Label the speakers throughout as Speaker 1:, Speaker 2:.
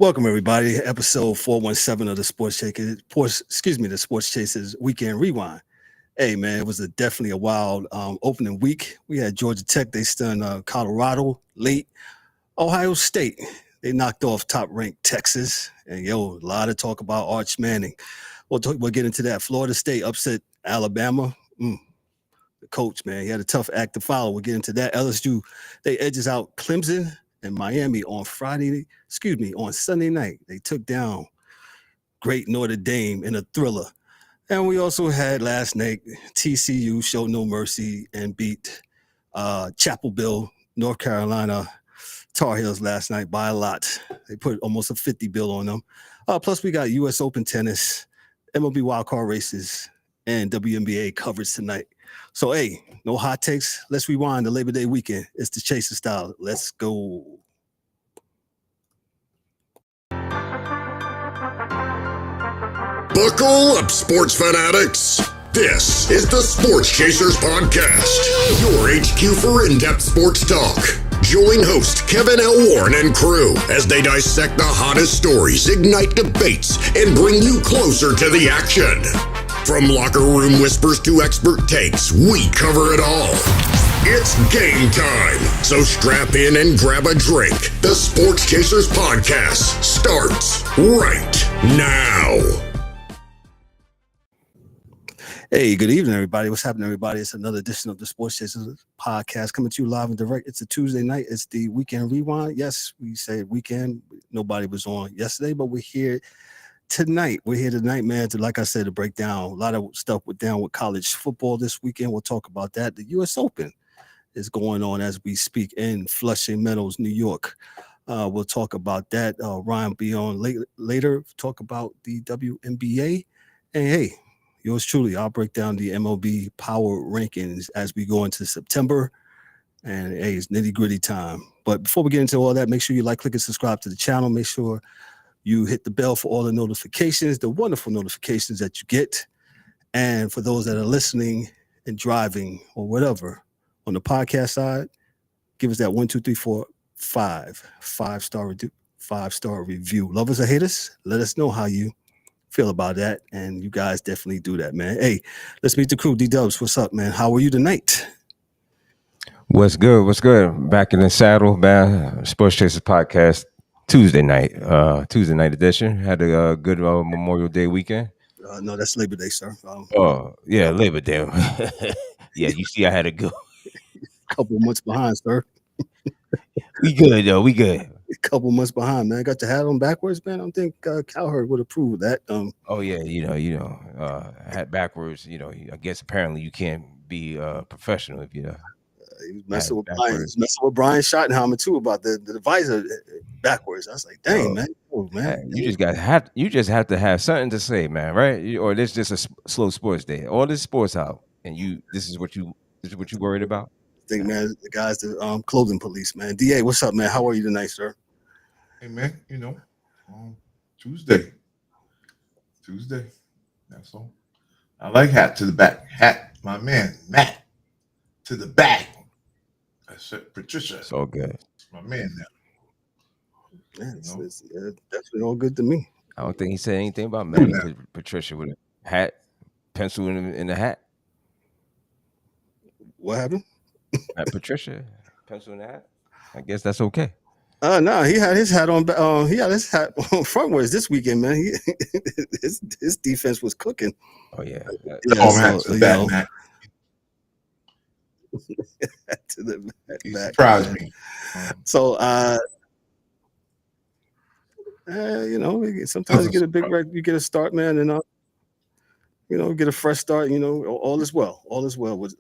Speaker 1: Welcome everybody, episode 417 of the the Sports Chasers Weekend Rewind. Hey man, it was definitely a wild opening week. We had Georgia Tech, they stunned Colorado late. Ohio State, they knocked off top-ranked Texas. And a lot of talk about Arch Manning. We'll get into that. Florida State upset Alabama. The coach, man, he had a tough act to follow. We'll get into that. LSU, they edges out Clemson and Miami on Sunday night. They took down great Notre Dame in a thriller. And we also had last night, TCU showed no mercy and beat Chapelville, North Carolina Tar Heels last night by a lot. They put almost a 50 bill on them. Plus we got U.S. Open tennis, MLB wildcard races, and WNBA coverage tonight. So, hey, no hot takes. Let's rewind the Labor Day weekend. It's the Chaser style. Let's go.
Speaker 2: Buckle up, sports fanatics. This is the Sports Chasers Podcast, your HQ for in-depth sports talk. Join host Kevin L. Warren and crew as they dissect the hottest stories, ignite debates, and bring you closer to the action. From locker room whispers to expert takes, we cover it all. It's game time, so strap in and grab a drink. The Sports Chasers Podcast starts right now.
Speaker 1: Hey, good evening, everybody. What's happening, everybody? It's another edition of the Sports Chasers Podcast coming to you live and direct. It's a Tuesday night. It's the Weekend Rewind. Yes, we say weekend. Nobody was on yesterday, but we're here tonight. We're here tonight, man, like I said, to break down a lot of stuff with college football this weekend. We'll talk about that. The U.S. Open is going on as we speak in Flushing Meadows, New York. We'll talk about that. Ryan will be on later, talk about the WNBA. And hey, yours truly, I'll break down the MLB power rankings as we go into September. And hey, it's nitty-gritty time. But before we get into all that, make sure you like, click, and subscribe to the channel. Make sure you hit the bell for all the notifications, the wonderful notifications that you get. And for those that are listening and driving or whatever, on the podcast side, give us that 1, 2, 3, 4, 5-star review. Love us or hate us? Let us know how you feel about that. And you guys definitely do that, man. Hey, let's meet the crew. D-Dubs, what's up, man? How are you tonight?
Speaker 3: What's good? What's good? Back in the saddle, man. Sports Chasers Podcast. Tuesday night edition. Had a good Memorial Day weekend.
Speaker 1: No, that's Labor Day, sir.
Speaker 3: Labor Day. Yeah, you see, I had a good
Speaker 1: couple months behind, sir.
Speaker 3: We good, though. We good.
Speaker 1: A couple months behind, man. Got your hat on backwards, man. I don't think Cowherd would approve of that.
Speaker 3: Hat backwards. I guess apparently you can't be professional if you.
Speaker 1: He was messing with Brian. He was messing with Brian Schottenheimer too about the visor backwards. I was like, dang, man. Oh, man.
Speaker 3: You just have to have something to say, man, right? Or this just a slow sports day. All this sports out, and this is what you worried about.
Speaker 1: I think, man, the guys, the clothing police, man. DA, what's up, man? How are you tonight, sir?
Speaker 4: Hey, man. Tuesday. That's all. I like hat to the back. Hat, my man, Matt, to the back. I said, Patricia.
Speaker 3: It's all good.
Speaker 4: It's my man now.
Speaker 1: Yeah, it's definitely all good to me.
Speaker 3: I don't think he said anything about marrying Patricia with a hat, pencil in the hat.
Speaker 1: What happened?
Speaker 3: Patricia, pencil in the hat. I guess that's okay.
Speaker 1: No, he had his hat on. He had his hat on frontwards this weekend, man. His defense was cooking.
Speaker 3: Oh yeah.
Speaker 1: To the
Speaker 4: He
Speaker 1: back.
Speaker 4: surprised me.
Speaker 1: So, sometimes you get a big you get a start, man, and get a fresh start. All is well. All is well with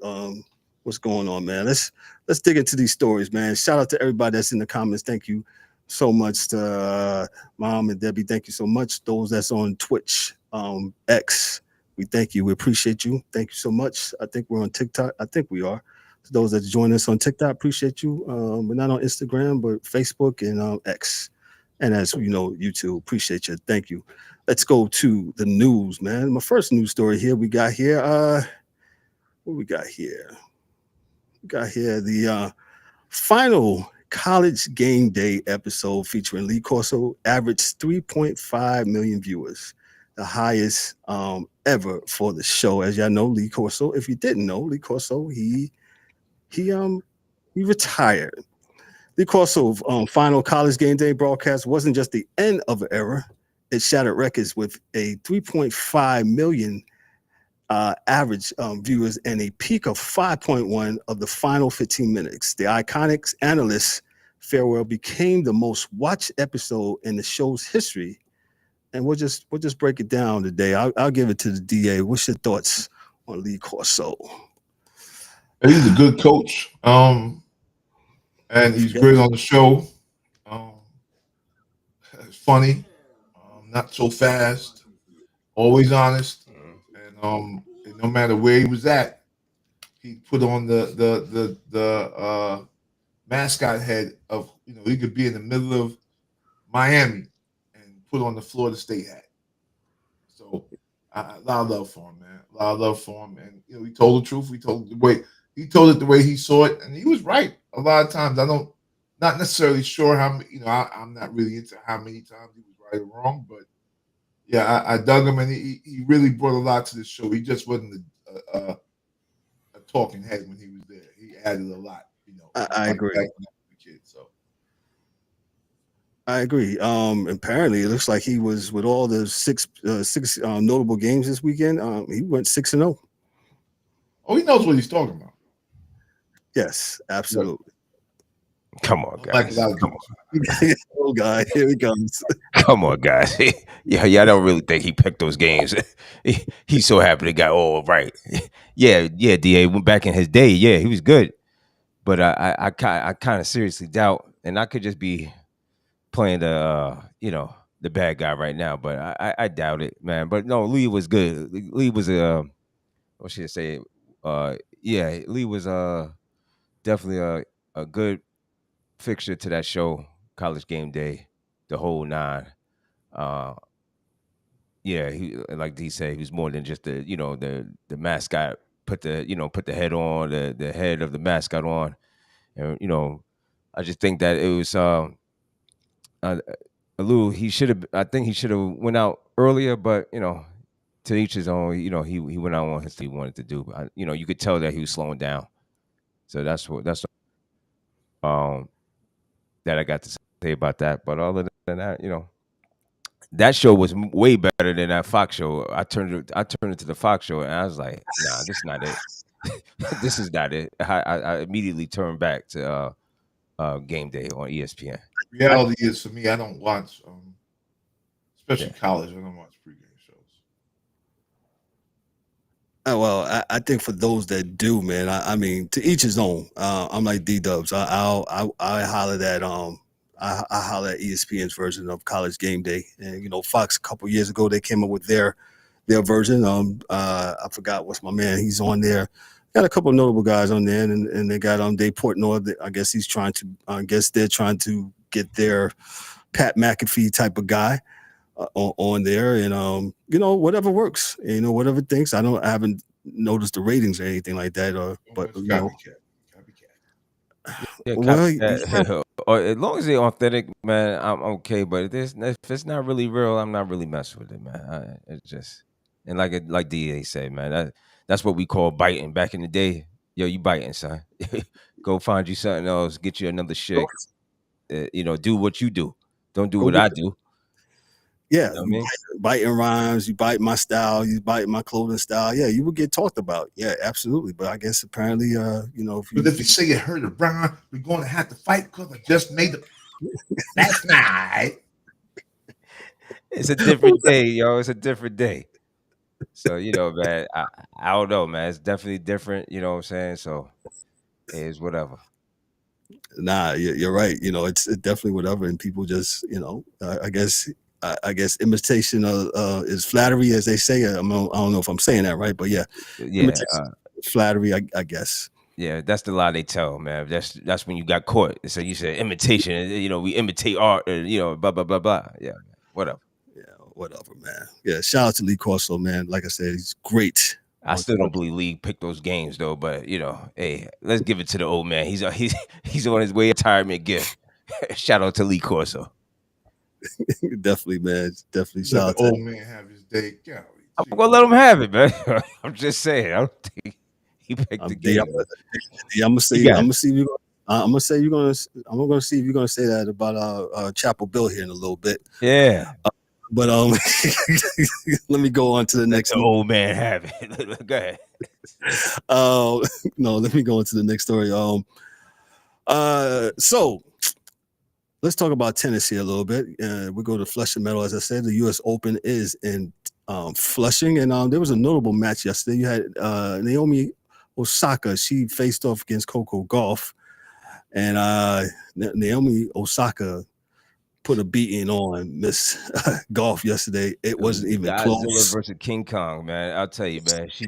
Speaker 1: what's going on, man. Let's dig into these stories, man. Shout out to everybody that's in the comments. Thank you so much to Mom and Debbie. Thank you so much. Those that's on Twitch, X, we thank you. We appreciate you. Thank you so much. I think we're on TikTok. I think we are. To those that join us on TikTok, appreciate you. We're not on Instagram, but Facebook and X. And as you know, YouTube, appreciate you. Thank you. Let's go to the news, man. My first news story here. What we got here? We got here the final College Game Day episode featuring Lee Corso averaged 3.5 million viewers, the highest ever for the show. As y'all know, Lee Corso. If you didn't know, Lee Corso, he retired. Lee Corso final College Game Day broadcast wasn't just the end of an era; it shattered records with a 3.5 million average viewers and a peak of 5.1 of the final 15 minutes. The iconic analyst farewell became the most watched episode in the show's history, and we'll just break it down today. I'll give it to the DA. What's your thoughts on Lee Corso?
Speaker 4: He's a good coach, and he's great on the show. It's funny, not so fast, always honest, and no matter where he was at, he put on the mascot head of, he could be in the middle of Miami and put on the Florida State hat. So a lot of love for him, man. A lot of love for him, and he told the truth. He told it the way he saw it, and he was right. A lot of times, not necessarily sure how many. I'm not really into how many times he was right or wrong, but yeah, I dug him, and he really brought a lot to the show. He just wasn't a talking head when he was there. He added a lot.
Speaker 1: I agree.
Speaker 4: Kid, so.
Speaker 1: I agree. Apparently, it looks like he was with all the six notable games this weekend. He went 6-0.
Speaker 4: Oh, he knows what he's talking about.
Speaker 1: Yes, absolutely.
Speaker 3: Come on, guys.
Speaker 1: Oh, God, here he comes.
Speaker 3: Come on, guys. Yeah, I don't really think he picked those games. He's so happy they got all right. Yeah, DA went back in his day. Yeah, he was good, but I kind of seriously doubt, and I could just be playing the bad guy right now, but I doubt it, man. But no, Lee was good. Lee was what should I say? Lee was definitely a good fixture to that show, College Game Day, the whole nine. He, like D said, he was more than just the mascot. Put the head on, the head of the mascot on, and I just think that it was Lou. I think he should have went out earlier, but to each his own. He went out on his he wanted to do. You could tell that he was slowing down. So that's that I got to say about that. But other than that, that show was way better than that Fox show. I turned it to the Fox show, and I was like, nah, this is not it. This is not it. I immediately turned back to Game Day on ESPN.
Speaker 4: Reality is, for me, I don't watch, especially college. I don't watch pregame shows.
Speaker 1: Well, I think for those that do, man, I mean, to each his own. I'm like D-Dubs. I holler at I holler at ESPN's version of College Game Day, and Fox a couple years ago they came up with their version. I forgot what's my man. He's on there. Got a couple of notable guys on there, and they got Dave Portnoy. I guess they're trying to get their Pat McAfee type of guy on there, and whatever works, whatever thinks. I haven't noticed the ratings or anything like that, but
Speaker 4: Copycat.
Speaker 3: Yeah,
Speaker 1: well,
Speaker 3: or as long as they're authentic, man, I'm okay. But if it's not really real, I'm not really messing with it, man. It's just, and like DA said, man, that's what we call biting back in the day. Yo, you biting, son. Go find you something else, get you another chick. Do what you do. Don't do what I do.
Speaker 1: Yeah,
Speaker 3: You know what I mean?
Speaker 1: biting rhymes, you bite my style, you bite my clothing style. Yeah, you would get talked about. Yeah, absolutely. But I guess apparently,
Speaker 4: But if you say you heard of Brown, we're going to have to fight because I just made the. That's not.
Speaker 3: It's a different day, yo. It's a different day. So man, I don't know, man. It's definitely different. You know what I'm saying? So it's whatever.
Speaker 1: Nah, you're right. It's definitely whatever, and people just, I guess imitation is flattery, as they say. I don't know if I'm saying that right, but yeah, flattery, I guess.
Speaker 3: Yeah, that's the lie they tell, man. That's when you got caught. So you said imitation. We imitate art. Blah blah blah blah. Yeah, whatever.
Speaker 1: Yeah, whatever, man. Yeah, shout out to Lee Corso, man. Like I said, he's great
Speaker 3: I still don't believe League picked those games though, but hey, let's give it to the old man. He's on his way retirement gift. Shout out to Lee Corso.
Speaker 1: Definitely, man. Definitely
Speaker 4: Let
Speaker 1: shout
Speaker 4: the
Speaker 1: out to
Speaker 4: old man have his day. Golly,
Speaker 3: I'm
Speaker 4: gee.
Speaker 3: gonna let him have it, man. I'm just saying. I don't think he picked the
Speaker 1: D,
Speaker 3: game.
Speaker 1: I'm gonna see.
Speaker 3: You got
Speaker 1: I'm
Speaker 3: it.
Speaker 1: gonna see if you. I'm gonna say you're gonna. I'm gonna see if you're gonna say that about Chapel Bill here in a little bit.
Speaker 3: Yeah.
Speaker 1: But let me go on to the
Speaker 3: Let
Speaker 1: next.
Speaker 3: the old man have it. Go ahead.
Speaker 1: No, let me go into the next story. So let's talk about tennis here a little bit. We go to Flushing Meadow, as I said. The U.S. Open is in Flushing, and there was a notable match yesterday. You had Naomi Osaka. She faced off against Coco Gauff, and Naomi Osaka put a beating on Miss Gauff yesterday. It wasn't even
Speaker 3: Godzilla
Speaker 1: close.
Speaker 3: versus King Kong, man. I'll tell you, man. She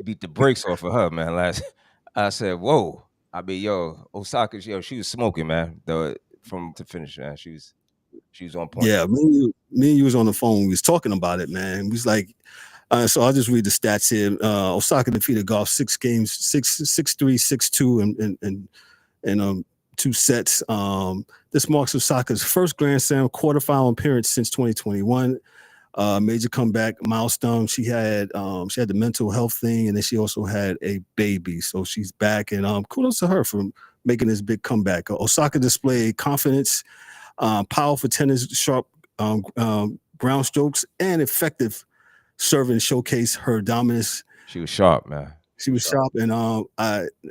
Speaker 3: beat the brakes off of her, man. I said, whoa. I mean, Osaka, she was smoking, man. From to finish, man. She was on point.
Speaker 1: Yeah, me and you was on the phone. We was talking about it, man. We was like, so I'll just read the stats here. Osaka defeated Gauff 6 games, 6-3, 6-2, and 2 sets. This marks Osaka's first Grand Slam quarterfinal appearance since 2021. Major comeback milestone. She had the mental health thing, and then she also had a baby, so she's back. And kudos to her for making this big comeback. Osaka displayed confidence, powerful tennis, sharp ground strokes, and effective serving. Showcase her dominance.
Speaker 3: She was sharp, man.
Speaker 1: She was sharp, and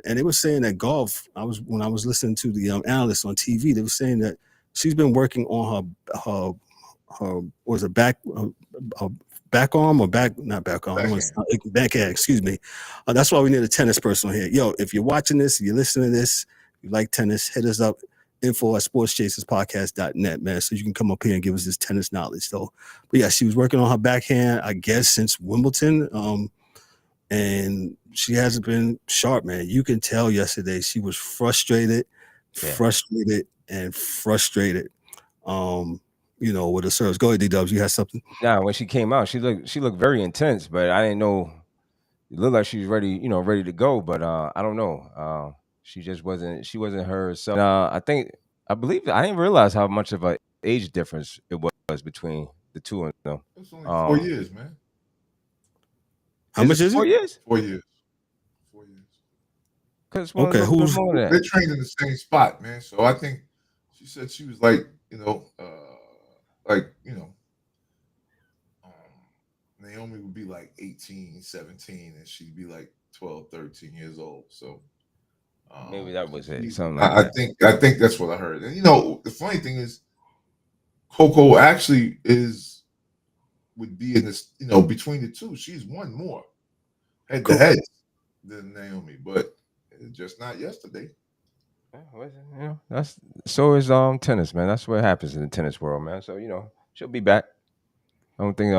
Speaker 1: they were saying that Gauff. When I was listening to the analysts on TV, they were saying that she's been working on her was it back arm or not back arm, backhand. Excuse me. That's why we need a tennis person here. Yo, if you're watching this, if you're listening to this, you like tennis, hit us up. info@sportschaserspodcast.net, man, so you can come up here and give us this tennis knowledge. So, but yeah, she was working on her backhand, I guess, since Wimbledon. And she hasn't been sharp, man. You can tell yesterday she was frustrated. With the serves. Go ahead, D-Dubs. You had something?
Speaker 3: Nah, when she came out, she looked very intense, but I didn't know. It looked like she was ready to go, but I don't know. She just wasn't. She wasn't herself. I believe I didn't realize how much of an age difference it was between the two of them.
Speaker 4: It's only 4 years, man.
Speaker 1: How much is it?
Speaker 3: 4 years?
Speaker 4: 4 years. 4 years.
Speaker 3: Because
Speaker 4: they're trained in the same spot, man. So I think she said she was like, Naomi would be like 18, 17, and she'd be like 12, 13 years old. So
Speaker 3: maybe that was it. Something like that.
Speaker 4: I think that's what I heard. And the funny thing is, Coco actually would be in this, between the two. She's won more head to head than Naomi, but it's just not yesterday.
Speaker 3: That's so is tennis, man. That's what happens in the tennis world, man. So she'll be back. I don't think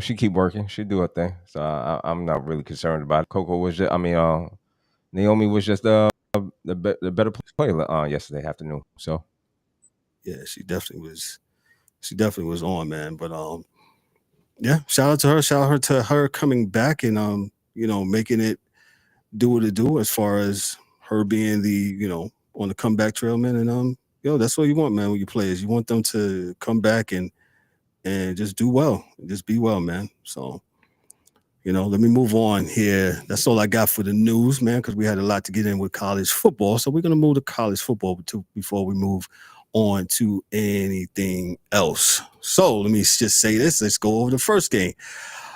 Speaker 3: she keep working. She'll do her thing. So I'm not really concerned about it. Coco was just, Naomi was just the better player yesterday afternoon. So
Speaker 1: yeah, she definitely was. She definitely was on, man. But yeah, shout out to her. Shout out to her coming back and making it do what it do as far as her being the on the comeback trail, man. And that's what you want, man. When you players, you want them to come back and just do well, just be well, man. So let me move on here. That's all I got for the news, man, because we had a lot to get in with college football. So we're gonna move to college football before we move on to anything else. So let me just say this. Let's go over the first game.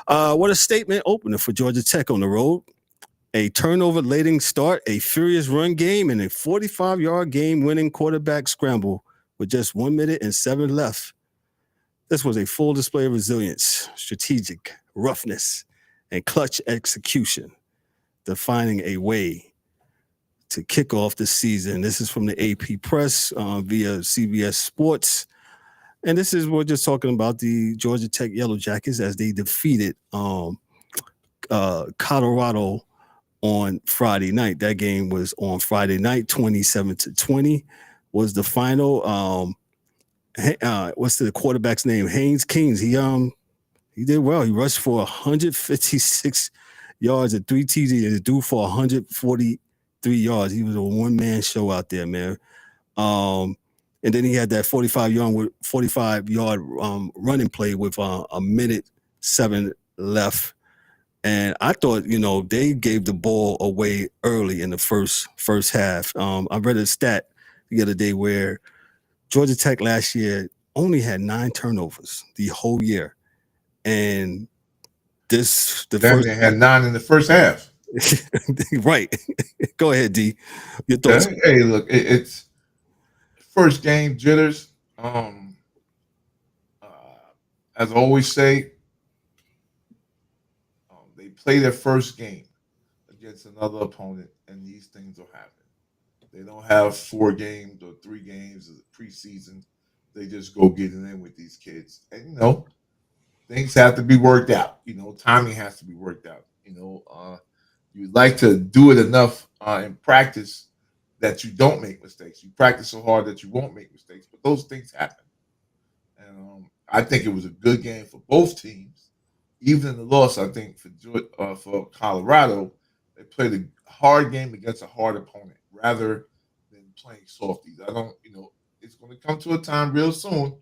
Speaker 1: What a statement opener for Georgia Tech on the road. A turnover-laden start, a furious run game, and a 45-yard game-winning quarterback scramble with just 1 minute and 7 left. This was a full display of resilience, strategic roughness, and clutch execution, defining a way to kick off the season. This is from the AP Press via CBS Sports. And this is, we're just talking about the Georgia Tech Yellow Jackets as they defeated Colorado on Friday night. That game was on Friday night. 27-20 was the final. What's the quarterback's name? Haynes Kings. He did well. He rushed for 156 yards and 3 TDs and threw for 143 yards. He was a one-man show out there, man. And then he had that 45-yard running play with a minute 7 left. And I thought, they gave the ball away early in the first half. I read a stat the other day where Georgia Tech last year only had 9 turnovers the whole year. And
Speaker 4: they had 9 in the first half.
Speaker 1: Right. Go ahead, D. Your thoughts?
Speaker 4: Hey, look, it's first game jitters. As I always say, they play their first game against another opponent, and these things will happen. They don't have 4 games or 3 games of the preseason. They just go get it in with these kids, and things have to be worked out. Timing has to be worked out. You'd like to do it enough in practice that you don't make mistakes. You practice so hard that you won't make mistakes, but those things happen. And I think it was a good game for both teams. Even in the loss, I think for Colorado, they played a hard game against a hard opponent rather than playing softies. It's going to come to a time real soon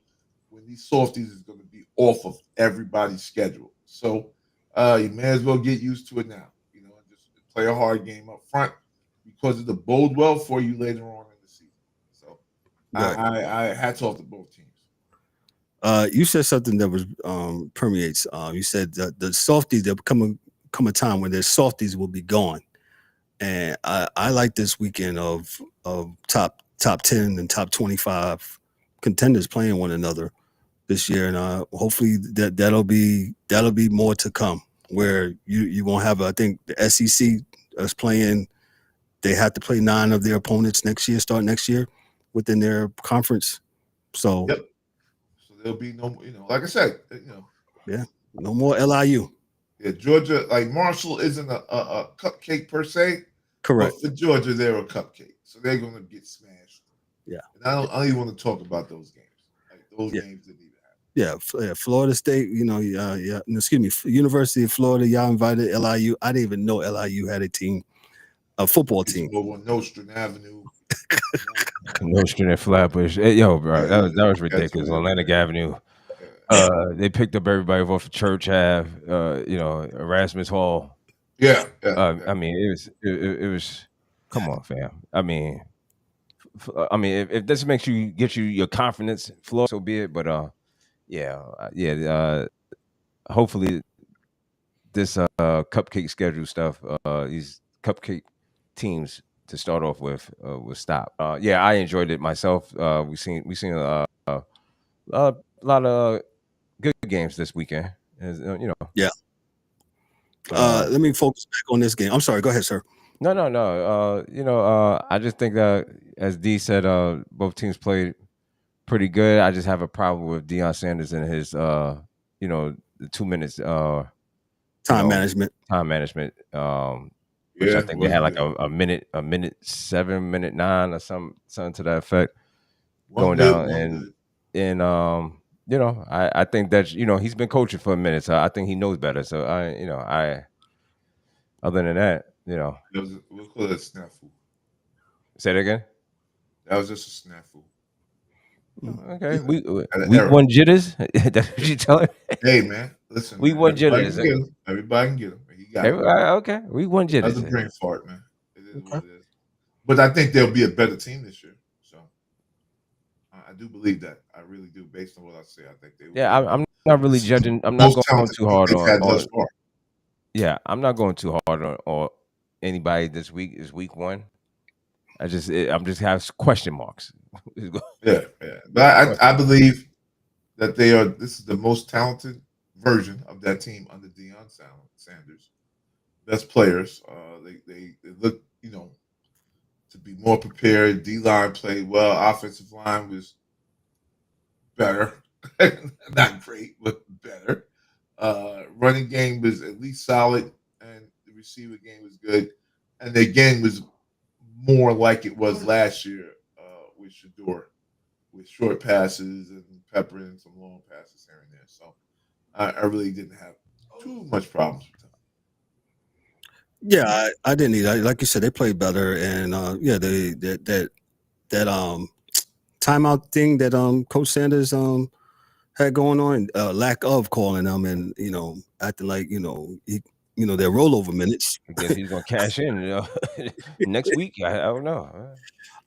Speaker 4: when these softies is going to be off of everybody's schedule. So you may as well get used to it now. And just play a hard game up front because it'll bode well for you later on in the season. So right. I hats off to both teams.
Speaker 1: You said something that was permeates. You said that the softies, there'll come a time when their softies will be gone. And I like this weekend of top 10 and top 25 contenders playing one another this year, and hopefully that'll be more to come. Where you won't have, I think the SEC is playing. They have to play 9 of their opponents start next year within their conference. So,
Speaker 4: yep. So there'll be no, like I said,
Speaker 1: yeah, no more LIU.
Speaker 4: Yeah, Georgia, like Marshall isn't a cupcake per se.
Speaker 1: Correct.
Speaker 4: But for Georgia, they're a cupcake, so they're going to get smashed.
Speaker 1: Yeah.
Speaker 4: And I don't even want to talk about those games. Like those games didn't even happen.
Speaker 1: Yeah, Florida State, University of Florida, y'all invited LIU. I didn't even know LIU had a football team.
Speaker 4: Over on Nostrand Avenue.
Speaker 3: Nostrand and Flatbush. Hey, yo, bro, that was ridiculous. Atlantic Avenue. They picked up everybody off of Church Ave, Erasmus Hall.
Speaker 4: Yeah.
Speaker 3: I mean, it was. Come on, fam. I mean, if this makes get you your confidence flow, so be it. But hopefully this cupcake schedule stuff, these cupcake teams to start off with will stop. I enjoyed it myself. We seen a lot of good games this weekend.
Speaker 1: Yeah. Let me focus back on this game. I'm sorry. Go ahead, sir.
Speaker 3: No. I just think that, as D said, both teams played pretty good. I just have a problem with Deion Sanders and his, the 2 minutes
Speaker 1: time management.
Speaker 3: Which I think they had like a minute 7, minute 9, or something to that effect going down. And I think that he's been coaching for a minute, so I think he knows better. So other than that,
Speaker 4: we'll call it a snafu.
Speaker 3: Say that again.
Speaker 4: That was just a snafu.
Speaker 3: Okay, we won jitters. That's what you tell her.
Speaker 4: Hey man, listen.
Speaker 3: We won jitters.
Speaker 4: Everybody can get them. He got
Speaker 3: okay, we won jitters.
Speaker 4: That's a brain fart, man. It is what it is. But I think there'll be a better team this year. So I do believe that. I really do, based on what I say. I think they will.
Speaker 3: Yeah, I'm not really judging. I'm not going too hard on. Yeah, I'm not going too hard on anybody this week. Is week 1. I'm just have question marks.
Speaker 4: Yeah. But I believe that this is the most talented version of that team under Deion Sanders. Best players. They look, to be more prepared. D-line played well. Offensive line was better. Not great, but better. Running game was at least solid, and the receiver game was good. And the game was more like it was last year with Shador, with short passes and peppering some long passes here and there. So I really didn't have too much problems with them.
Speaker 1: Yeah, I didn't either. Like you said, they played better, and yeah, that timeout thing that Coach Sanders had going on, lack of calling them, and acting like their rollover minutes.
Speaker 3: I guess he's gonna cash in next week. I don't know.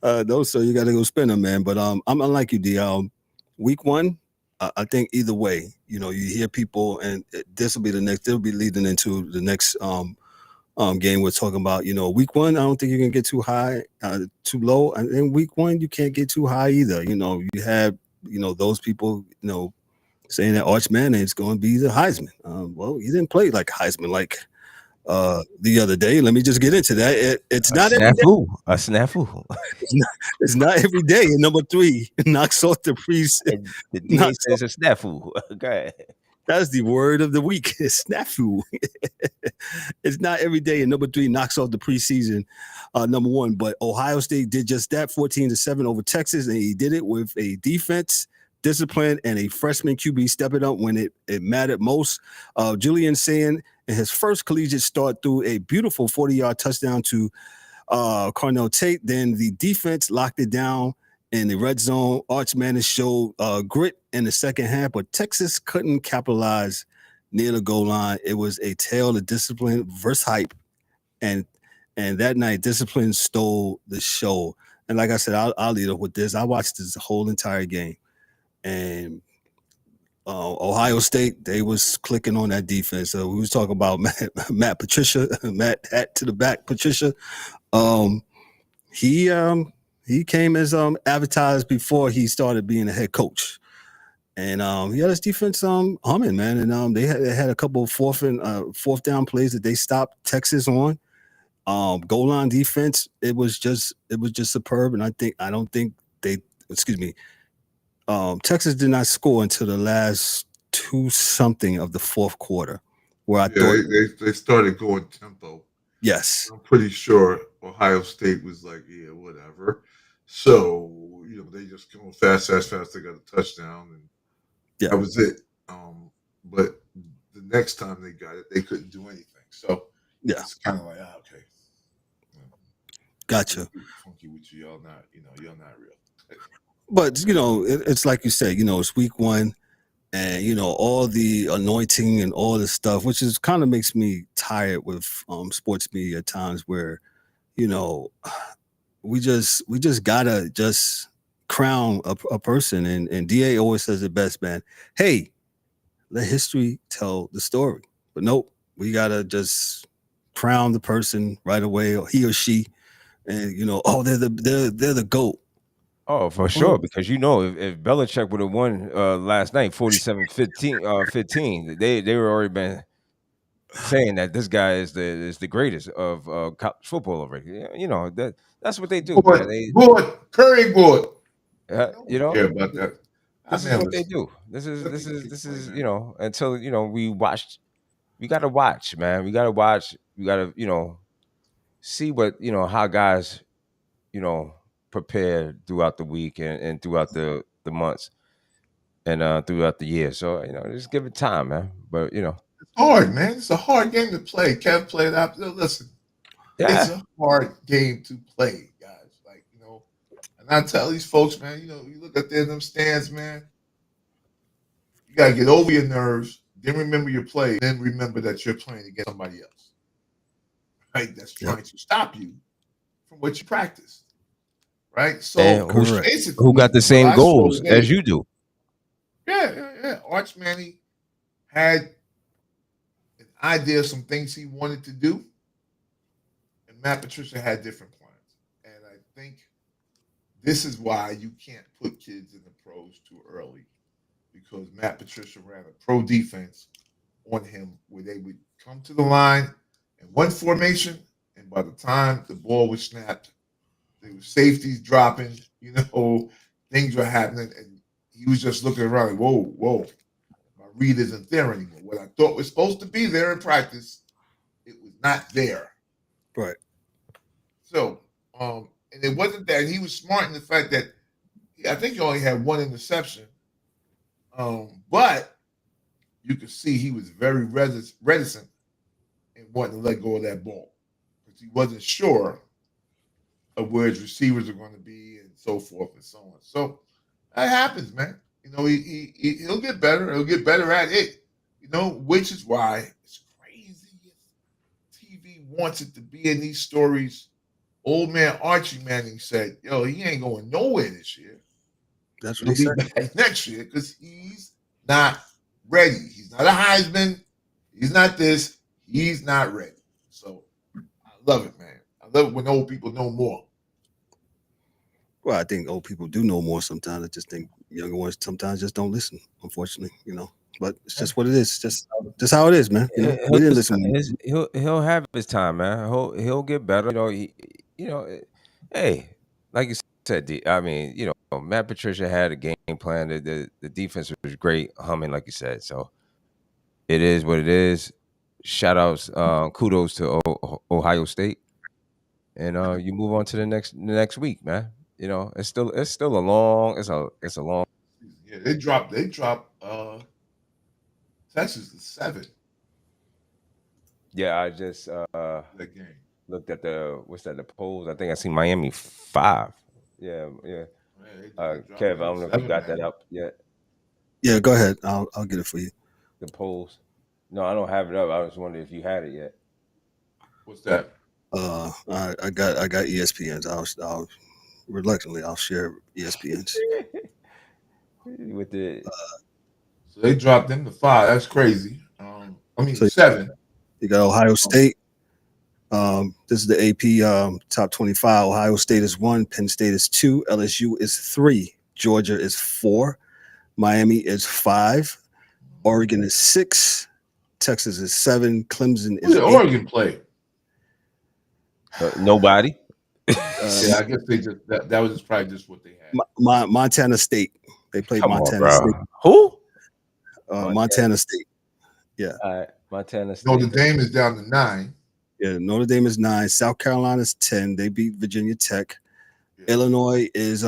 Speaker 1: Those, so you got to go spend them, man. But I'm unlike you, D. Week one, I think either way, you hear people, and this will be the next. They'll be leading into the next game we're talking about. Week one, I don't think you can get too high, too low, and then week one you can't get too high either. You have those people saying that Arch Manning is going to be the Heisman. Well, he didn't play like Heisman like the other day. Let me just get into that. It's not every day.
Speaker 3: A snafu.
Speaker 1: It's not every day. And number 3 knocks off the priest.
Speaker 3: The DA says a snafu. Okay.
Speaker 1: That's the word of the week. Snafu. It's not every day. And number 3 knocks off the preseason number 1. But Ohio State did just that, 14-7 over Texas, and he did it with a defense, discipline, and a freshman QB stepping up when it mattered most. Julian Sand in his first collegiate start threw a beautiful 40-yard touchdown to Cornell Tate. Then the defense locked it down in the red zone. Arch Manning showed grit in the second half, but Texas couldn't capitalize near the goal line. It was a tale of discipline versus hype, and that night discipline stole the show. And like I said, I'll lead up with this. I watched this whole entire game, and Ohio State, they was clicking on that defense. So we was talking about Matt Patricia, Matt hat to the back Patricia. He came as advertised before he started being a head coach, and he had his defense humming, man. And they had a couple of fourth down plays that they stopped Texas on. Goal line defense, it was just superb. And Texas did not score until the last 2-something of the fourth quarter, where I thought
Speaker 4: they started going tempo.
Speaker 1: Yes,
Speaker 4: I'm pretty sure Ohio State was like, yeah, whatever. So they just going fast. They got a touchdown, and that was it. But the next time they got it, they couldn't do anything. So it's kind of like, okay,
Speaker 1: gotcha.
Speaker 4: Funky with you, y'all not real.
Speaker 1: But it's like you said, it's week one, and all the anointing and all this stuff, which is kind of makes me tired with sports media at times, where we just gotta just crown a person, and DA always says it best, man. Hey, let history tell the story. But nope, we gotta just crown the person right away, or he or she, and they're the GOAT.
Speaker 3: Oh, for sure, because if Belichick would have won last night 47-15, they were already been saying that this guy is the greatest of college football already. That's what they do.
Speaker 4: Curry board.
Speaker 3: Care
Speaker 4: about that.
Speaker 3: This is what they do. This is until we watched. We gotta watch, man. We gotta watch. We gotta see what how guys prepare throughout the week and throughout the months and throughout the year. So just give it time, man. But
Speaker 4: it's hard, man. It's a hard game to play. Kev played out. Listen, it's a hard game to play, guys. Like and I tell these folks, man. You look up there in them stands, man. You gotta get over your nerves. Then remember your play. Then remember that you're playing against somebody else, right? That's trying to stop you from what you practice. Right, so
Speaker 3: who got the same goals as you do?
Speaker 4: Yeah. Arch Manning had an idea of some things he wanted to do, and Matt Patricia had different plans. And I think this is why you can't put kids in the pros too early, because Matt Patricia ran a pro defense on him where they would come to the line in one formation, and by the time the ball was snapped, there were safeties dropping, things were happening, and he was just looking around like, whoa, my read isn't there anymore. What I thought was supposed to be there in practice, it was not there.
Speaker 1: Right.
Speaker 4: So, and it wasn't that he was smart in the fact that I think he only had one interception, but you could see he was very reticent in wanting to let go of that ball because he wasn't sure of where his receivers are going to be and so forth and so on. So that happens, man. You know, he'll get better. He'll get better at it. You know, which is why it's crazy. TV wants it to be in these stories. Old man Archie Manning said, "Yo, he ain't going nowhere this year.
Speaker 1: That's what
Speaker 4: He'll
Speaker 1: he
Speaker 4: be
Speaker 1: said.
Speaker 4: back next year because he's not ready. He's not a Heisman. He's not this. He's not ready." So I love it, man. I love it when old people know more.
Speaker 1: Well, I think old people do know more sometimes. I just think younger ones sometimes just don't listen, unfortunately, But it's just what it is. Just how it is, man. We didn't listen.
Speaker 3: He'll have his time, man. He'll get better. Hey, like you said, I mean, Matt Patricia had a game plan. The defense was great, humming, like you said. So it is what it is. Shout outs, kudos to Ohio State, and you move on to the next week, man. It's still a long it's a long.
Speaker 4: Yeah, they dropped Texas to 7
Speaker 3: Yeah, I just
Speaker 4: that game.
Speaker 3: looked at the polls. I think I see Miami 5. Yeah.
Speaker 4: Man, they dropped
Speaker 3: Kev, I
Speaker 4: them
Speaker 3: don't know if you
Speaker 4: 7,
Speaker 3: got
Speaker 4: man.
Speaker 3: that up yet.
Speaker 1: Yeah, go ahead. I'll get it for you.
Speaker 3: The polls. No, I don't have it up. I was wondering if you had it yet.
Speaker 4: What's that?
Speaker 1: I got ESPN's. I'll reluctantly I'll share ESPN's.
Speaker 3: With the
Speaker 4: So they dropped them to 5. That's crazy.
Speaker 1: So
Speaker 4: 7.
Speaker 1: you got Ohio State. This is the AP top 25. Ohio State is 1, Penn State is 2, LSU is 3, Georgia is 4, Miami is 5, Oregon is 6, Texas is 7, Clemson
Speaker 4: Who
Speaker 1: is
Speaker 4: did
Speaker 1: 8.
Speaker 4: Oregon play?
Speaker 3: nobody.
Speaker 4: Yeah, I guess they just that was just probably just what they had.
Speaker 1: Montana State. They played
Speaker 3: Come on,
Speaker 1: Montana
Speaker 3: bro.
Speaker 1: State.
Speaker 3: Who?
Speaker 1: Montana State. Yeah.
Speaker 3: All right, Montana State.
Speaker 4: Notre Dame is down to 9.
Speaker 1: Yeah. Notre Dame is 9. South Carolina is 10. They beat Virginia Tech.
Speaker 4: Yeah.
Speaker 1: Illinois is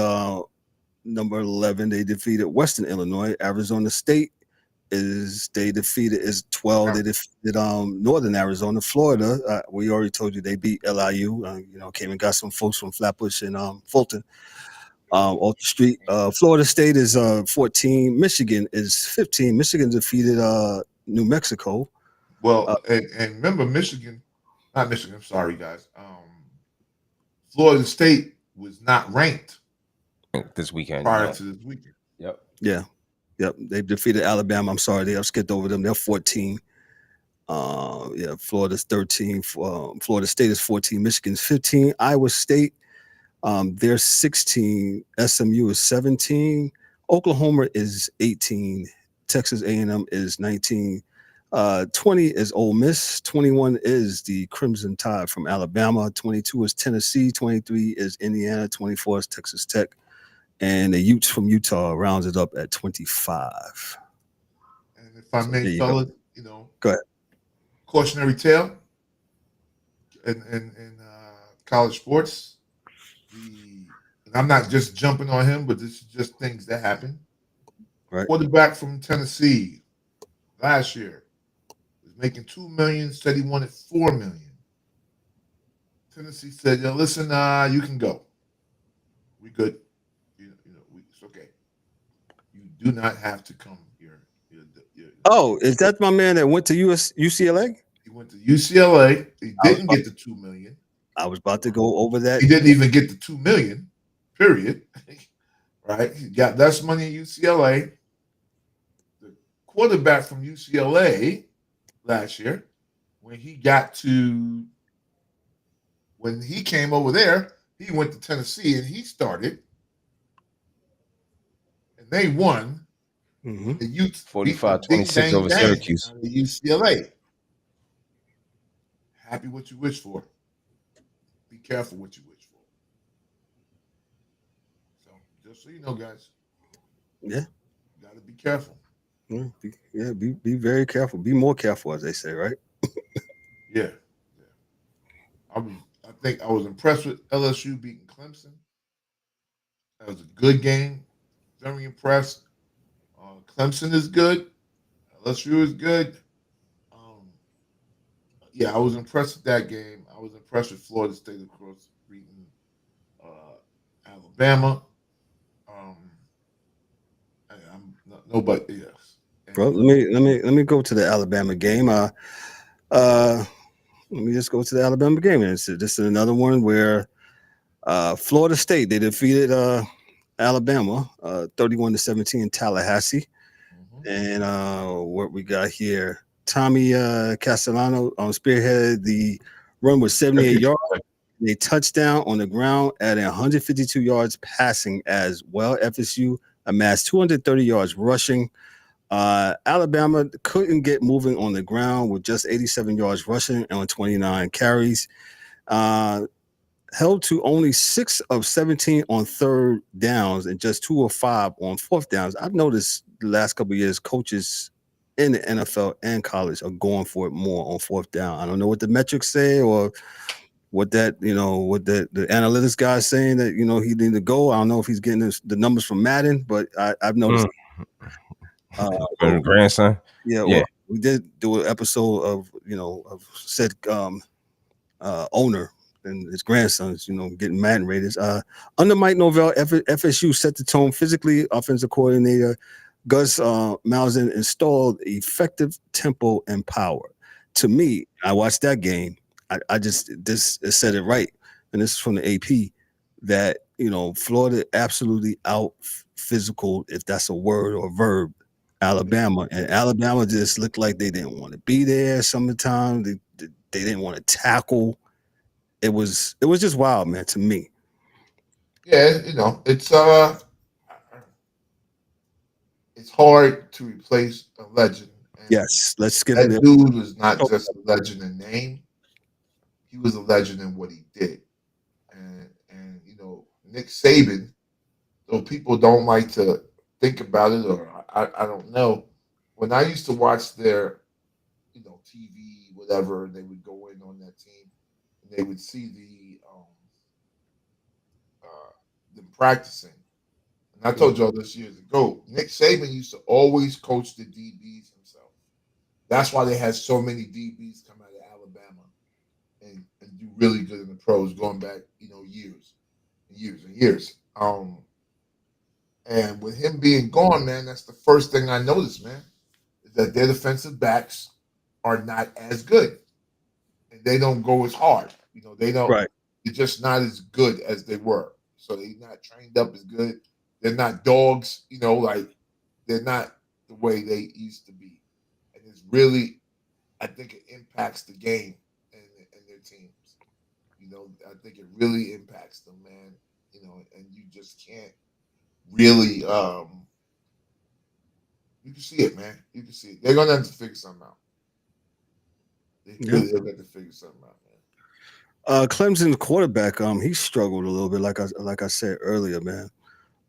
Speaker 1: number 11. They defeated Western Illinois. Arizona State is 12. They defeated Northern Arizona. Florida, we already told you they beat LIU. Came and got some folks from Flatbush and Fulton. Off the street. Florida State is 14. Michigan is 15. Michigan defeated New Mexico.
Speaker 4: Well, and remember not Michigan. I'm sorry, guys. Florida State was not ranked
Speaker 3: this weekend.
Speaker 4: prior to this weekend.
Speaker 3: Yep.
Speaker 1: Yeah. Yep. They've defeated Alabama. I'm sorry, they have skipped over them. They're 14. Florida's 13. Florida State is 14. Michigan's 15. Iowa State, they're 16. SMU is 17. Oklahoma is 18. Texas A&M is 19. 20 is Ole Miss. 21 is the Crimson Tide from Alabama. 22 is Tennessee. 23 is Indiana. 24 is Texas Tech. And the Utes from Utah rounds it up at 25.
Speaker 4: And if I may, fellas,
Speaker 1: go ahead.
Speaker 4: Cautionary tale in college sports. And I'm not just jumping on him, but this is just things that happen.
Speaker 1: Right.
Speaker 4: Quarterback from Tennessee last year was making $2 million, said he wanted $4 million. Tennessee said, listen, you can go. We good. It's okay. You do not have to come here.
Speaker 1: Oh, is that my man that went to UCLA?
Speaker 4: He went to UCLA. He didn't get the $2 million.
Speaker 1: I was about to go over that.
Speaker 4: He didn't even get the $2 million, period. Right? He got less money at UCLA. The quarterback from UCLA last year, when he came over there, he went to Tennessee and he started. And they won.
Speaker 1: Mm-hmm.
Speaker 4: The Utes
Speaker 3: 45-26 over Syracuse.
Speaker 4: The UCLA. Happy what you wish for. Be careful what you wish for. So just so you know, guys.
Speaker 1: Yeah.
Speaker 4: You gotta be careful.
Speaker 1: Be very careful. Be more careful, as they say, right?
Speaker 4: Yeah. I think I was impressed with LSU beating Clemson. That was a good game. Very impressed. Clemson is good. LSU is good. Yeah, I was impressed with that game. I was impressed with Florida State, of course, beating Alabama. I'm nobody. Yes,
Speaker 1: Bro,
Speaker 4: and
Speaker 1: let me go to the Alabama game. Let me just go to the Alabama game. And this is another one where Florida State, they defeated Alabama 31-17 in Tallahassee. And what we got here, Tommy Castellano spearheaded the run with 78 yards, a touchdown on the ground, adding 152 yards passing as well. FSU amassed 230 yards rushing. Alabama couldn't get moving on the ground with just 87 yards rushing on 29 carries. Held to only 6 of 17 on third downs and just 2 of 5 on fourth downs. I've noticed the last couple of years, coaches in the NFL and college are going for it more on fourth down. I don't know what the metrics say or what that, what the analytics guy is saying that, he need to go. I don't know if he's getting the numbers from Madden, but I've noticed.
Speaker 3: Grandson.
Speaker 1: Yeah,
Speaker 3: Yeah.
Speaker 1: well, we did do an episode of, of said owner and his grandsons, getting Madden ratings. Under Mike Norvell, FSU set the tone physically. Offensive coordinator Gus Malzahn installed effective tempo and power. To me, I watched that game. This said it right, and this is from the AP that Florida absolutely out physical, if that's a word or a verb, Alabama, and Alabama just looked like they didn't want to be there. Sometimes they didn't want to tackle. It was just wild, man, to me.
Speaker 4: Yeah, it's hard to replace a legend. And
Speaker 1: yes, let's get
Speaker 4: that
Speaker 1: it.
Speaker 4: dude was not just a legend in name; he was a legend in what he did. And Nick Saban, though people don't like to think about it, or I don't know. When I used to watch their, TV, whatever, they would go in on that team, and they would see them practicing. And I told y'all this years ago, Nick Saban used to always coach the DBs himself. That's why they had so many DBs come out of Alabama and do really good in the pros, going back, years and years and years. And with him being gone, man, that's the first thing I noticed, man, is that their defensive backs are not as good. And they don't go as hard. They don't.
Speaker 1: Right.
Speaker 4: They're just not as good as they were. So they're not trained up as good. They're not dogs, like they're not the way they used to be. And it's really, I think it impacts the game and their teams. I think it really impacts them, man. And you just can't really, you can see it, man. You can see it. They're gonna have to figure something out. They're gonna have to figure something out, man.
Speaker 1: Clemson quarterback, he struggled a little bit, like I said earlier, man.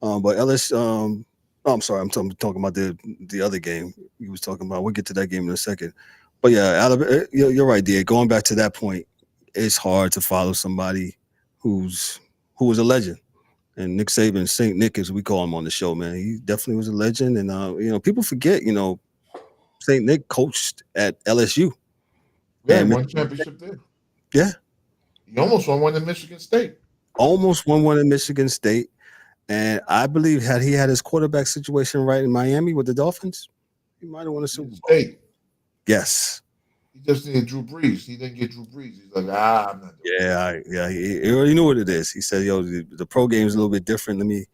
Speaker 1: But LSU, I'm sorry, I'm talking about the other game you was talking about. We'll get to that game in a second. But yeah, Alabama, you're right, D. Going back to that point, it's hard to follow somebody who was a legend. And Nick Saban, Saint Nick, as we call him on the show, man, he definitely was a legend. And people forget, Saint Nick coached at LSU.
Speaker 4: Yeah, and won championship there.
Speaker 1: Yeah,
Speaker 4: he almost won one in Michigan State.
Speaker 1: Almost won one in Michigan State. And I believe had he had his quarterback situation right in Miami with the Dolphins, he might have won a Super Bowl. Yes.
Speaker 4: He just needed Drew Brees. He didn't get Drew Brees. He's like, I'm not doing
Speaker 1: He already knew what it is. He said, the pro game is a little bit different. Let me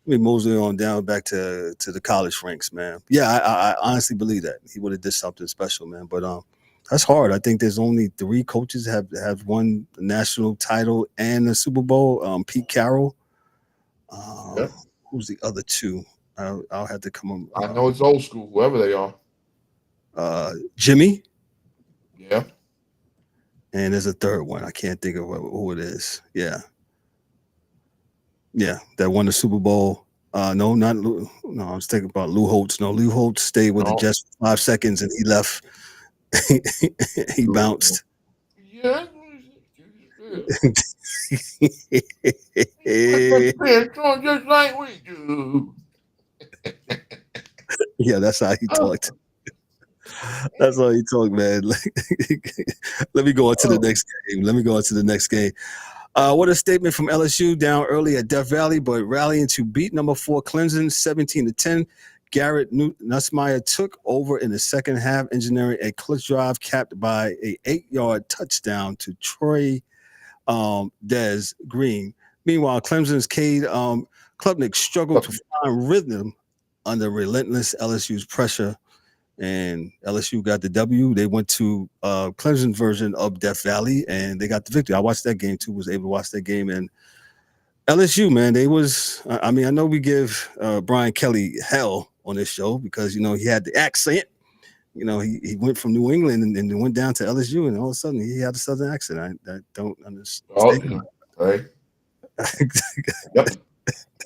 Speaker 1: mosey on down back to the college ranks, man. Yeah, I honestly believe that. He would have did something special, man. But that's hard. I think there's only 3 coaches have won the national title and the Super Bowl. Pete Carroll. Who's the other 2? I'll have to come up.
Speaker 4: I know it's old school, whoever they are.
Speaker 1: Jimmy.
Speaker 4: Yeah.
Speaker 1: And there's a third one. I can't think of who it is. Yeah. Yeah, that won the Super Bowl. No, not Lou. No, I was thinking about Lou Holtz. No, Lou Holtz stayed with the Jets for 5 seconds and he left. He bounced.
Speaker 4: Yeah. Just like we do.
Speaker 1: Yeah, that's how he talked. That's all he talk, man. Let me go on to the next game. What a statement from LSU, down early at Death Valley, but rallying to beat number 4 Clemson 17-10. Garrett Nussmeier took over in the second half, engineering a clutch drive capped by a 8-yard touchdown to Troy Des Green. Meanwhile, Clemson's Cade Klubnik struggled to find rhythm under relentless LSU's pressure, and LSU got the W. They went to Clemson version of Death Valley, and they got the victory. I watched that game too. Was able to watch that game, and LSU, man, they was. I mean, I know we give Brian Kelly hell on this show because he had the accent. He went from New England and went down to LSU, and all of a sudden he had a Southern accent. I don't understand.
Speaker 4: Right. Yep.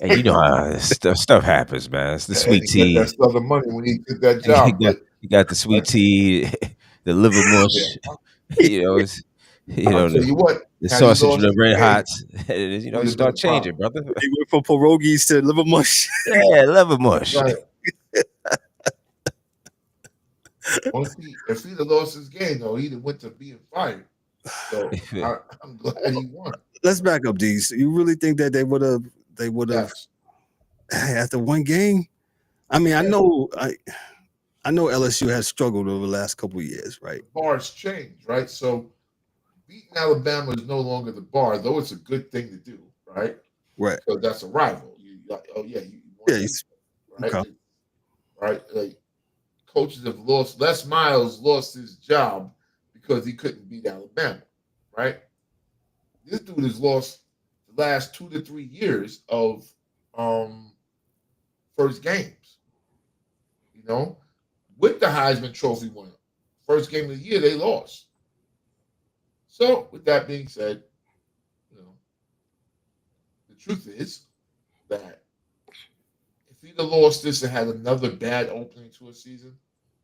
Speaker 3: And how stuff happens, man. It's the sweet tea.
Speaker 4: That Southern money when he did that job.
Speaker 3: You got the sweet tea, the liver mush.
Speaker 4: I'll tell you what,
Speaker 3: the sausage and the red hots. You start changing, brother.
Speaker 1: He went from pierogies to liver mush.
Speaker 3: Yeah, liver mush.
Speaker 4: Right. If he'd have lost his game, though, he'd have went to being fired. So I'm glad he won.
Speaker 1: Let's back up, D's. You really think that they would have
Speaker 4: Yes.
Speaker 1: after one game? I mean, I know LSU has struggled over the last couple of years, right?
Speaker 4: The bar's changed, right? So beating Alabama is no longer the bar, though it's a good thing to do, right?
Speaker 1: Right.
Speaker 4: So that's a rival. You won it, right?
Speaker 1: Okay.
Speaker 4: Right? Like coaches have lost. Les Miles lost his job because he couldn't beat Alabama, right? This dude has lost the last 2 to 3 years of first games. With the Heisman Trophy winner, first game of the year they lost. So, with that being said, the truth is that if he'd have lost this and had another bad opening to a season,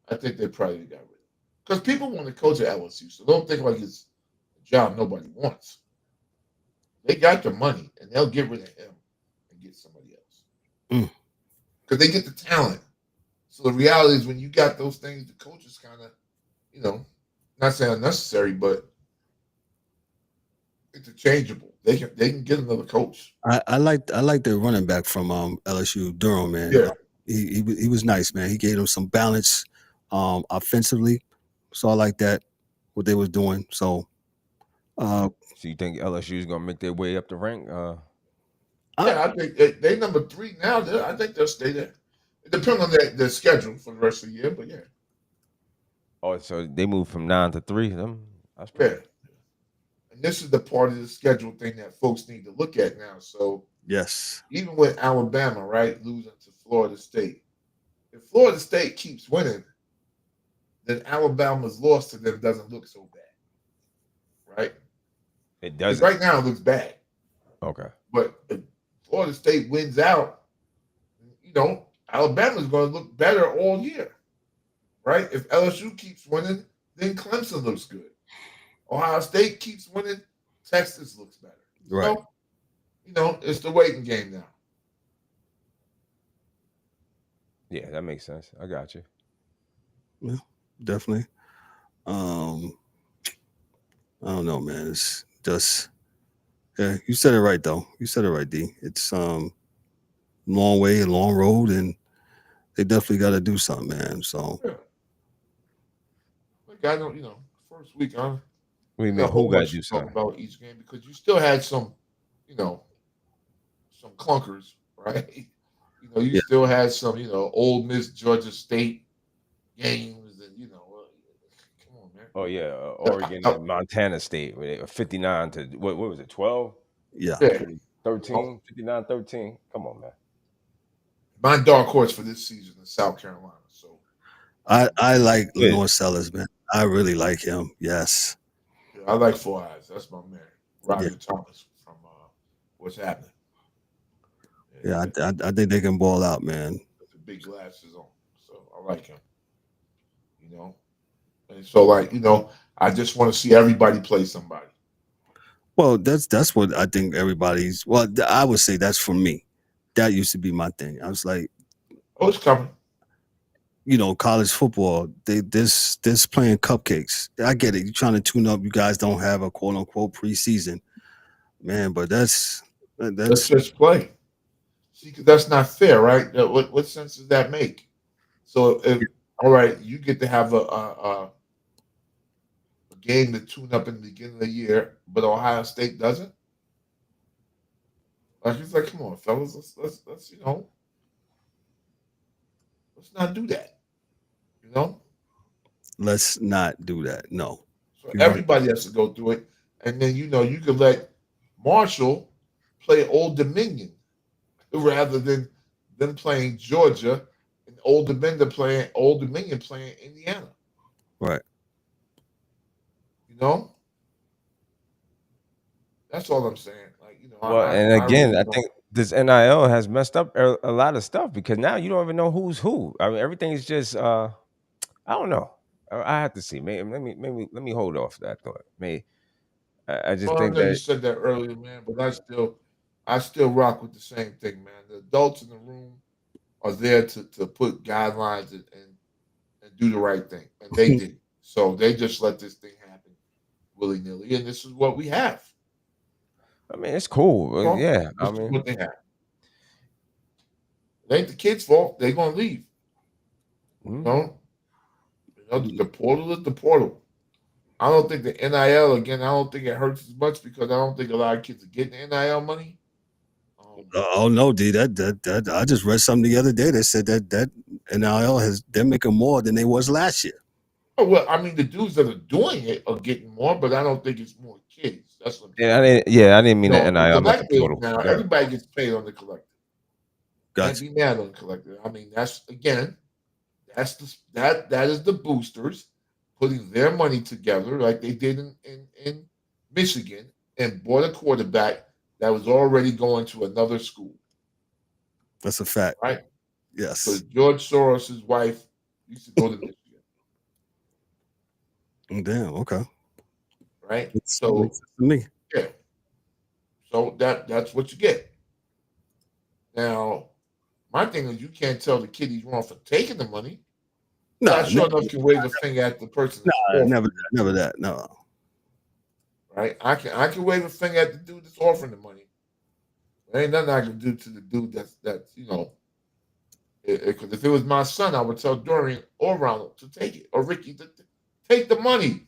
Speaker 4: I think they probably got rid of it. Because people want to coach at LSU, so don't think like it's a job nobody wants. They got the money, and they'll get rid of him and get somebody else. Because they get the talent. So the reality is when you got those things, the coach is kind of, not saying unnecessary, but interchangeable. They can get another coach.
Speaker 1: I like the running back from LSU, Durham, man.
Speaker 4: Yeah.
Speaker 1: He was nice, man. He gave them some balance offensively. So I like that, what they was doing. So
Speaker 3: so you think LSU is gonna make their way up the rank?
Speaker 4: Yeah, I think they number 3 now. I think they'll stay there. It depends on their schedule for the rest of the year, but yeah.
Speaker 3: Oh, so they moved from 9 to 3. That's pretty.
Speaker 4: Yeah. And this is the part of the schedule thing that folks need to look at now. So
Speaker 1: yes,
Speaker 4: even with Alabama, right, losing to Florida State, if Florida State keeps winning, then Alabama's loss to them doesn't look so bad, right?
Speaker 3: It doesn't.
Speaker 4: Right now, it looks bad.
Speaker 3: Okay.
Speaker 4: But if Florida State wins out, Alabama's going to look better all year, right? If LSU keeps winning, then Clemson looks good. Ohio State keeps winning, Texas looks better.
Speaker 1: Right.
Speaker 4: So, it's the waiting game now.
Speaker 3: Yeah, that makes sense. I got you.
Speaker 1: Yeah, definitely. I don't know, man. It's just, yeah, you said it right, though. You said it right, D. It's long way, long road, and they definitely got to do something, man. So,
Speaker 4: yeah. Like I don't, first week,
Speaker 3: What do you mean? Who got to do something
Speaker 4: about each game? Because you still had some, some clunkers, right? You still had some, Ole Miss, Georgia State games, and come on, man.
Speaker 3: Oh yeah, Oregon and Montana State with 59 to what was it? 12?
Speaker 1: Yeah.
Speaker 3: 13, 59-13. Come on, man.
Speaker 4: My dark horse for this season is South Carolina. So
Speaker 1: I like Lenore Sellers, man. I really like him. Yes.
Speaker 4: Yeah, I like Four Eyes. That's my man. Roger Thomas from What's Happening.
Speaker 1: Yeah, I think they can ball out, man.
Speaker 4: With the big glasses on. So I like him. And so I just want to see everybody play somebody.
Speaker 1: Well, that's what I think everybody's. Well, I would say that's for me. That used to be my thing. I was like,
Speaker 4: oh, it's coming.
Speaker 1: college football, this playing cupcakes. I get it. You're trying to tune up. You guys don't have a quote unquote preseason, man. But
Speaker 4: Let's
Speaker 1: that's
Speaker 4: just play. See, because that's not fair, right? What sense does that make? So if all right, you get to have a game to tune up in the beginning of the year, but Ohio State doesn't. Like it's like, come on, fellas, let's let's not do that. You know,
Speaker 1: let's not do that. No,
Speaker 4: so
Speaker 1: you're right.
Speaker 4: everybody has to go through it, and then you could let Marshall play Old Dominion rather than them playing Georgia and Old Dominion playing Indiana.
Speaker 1: Right.
Speaker 4: You know, that's all I'm saying. Like
Speaker 3: Well, and
Speaker 4: I
Speaker 3: again,
Speaker 4: really
Speaker 3: I
Speaker 4: don't.
Speaker 3: think this NIL has messed up a lot of stuff because now you don't even know who's who. I mean, everything is just I don't know. I have to see. Maybe let me hold off that thought. Maybe I just
Speaker 4: Well, I
Speaker 3: think
Speaker 4: know you
Speaker 3: that
Speaker 4: said that earlier, man, but I still rock with the same thing, man. The adults in the room are there to put guidelines and do the right thing, and they did. So they just let this thing happen willy nilly, and this is what we have.
Speaker 3: I mean it's cool.
Speaker 4: Well,
Speaker 3: Yeah, I
Speaker 4: this is
Speaker 3: mean,
Speaker 4: what they have. It ain't the kids' fault. They're gonna leave. You
Speaker 3: mhm.
Speaker 4: know, the portal is the portal. I don't think the NIL again. I don't think it hurts as much because I don't think a lot of kids are getting NIL money.
Speaker 1: Oh no, D. That I just read something the other day that said that NIL they're making more than they was last year.
Speaker 4: Oh, well, I mean, the dudes that are doing it are getting more, but I don't think it's more kids. That's what I'm saying.
Speaker 3: Yeah, I didn't mean the
Speaker 4: The
Speaker 3: NIL. I meant the
Speaker 4: collective
Speaker 3: portal.
Speaker 4: now,
Speaker 3: Yeah.
Speaker 4: everybody gets paid on the collective. Can't
Speaker 1: Gotcha.
Speaker 4: be mad on the collective. I mean, that is the boosters putting their money together like they did in Michigan and bought a quarterback that was already going to another school,
Speaker 1: That's a fact.
Speaker 4: right? Because
Speaker 1: Yes.
Speaker 4: George Soros's wife used to go to Michigan,
Speaker 1: Damn. Okay.
Speaker 4: right?
Speaker 1: Makes
Speaker 4: So
Speaker 1: sense to me.
Speaker 4: yeah, so that's what you get. Now, my thing is you can't tell the kid he's wrong for taking the money, but I
Speaker 1: No,
Speaker 4: sure enough can wave a finger at the person that's offering,
Speaker 1: never that. No.
Speaker 4: right? I can wave a finger at the dude that's offering the money. There ain't nothing I can do to the dude that's because if it was my son, I would tell Dorian or Ronald to take it or Ricky to take the money.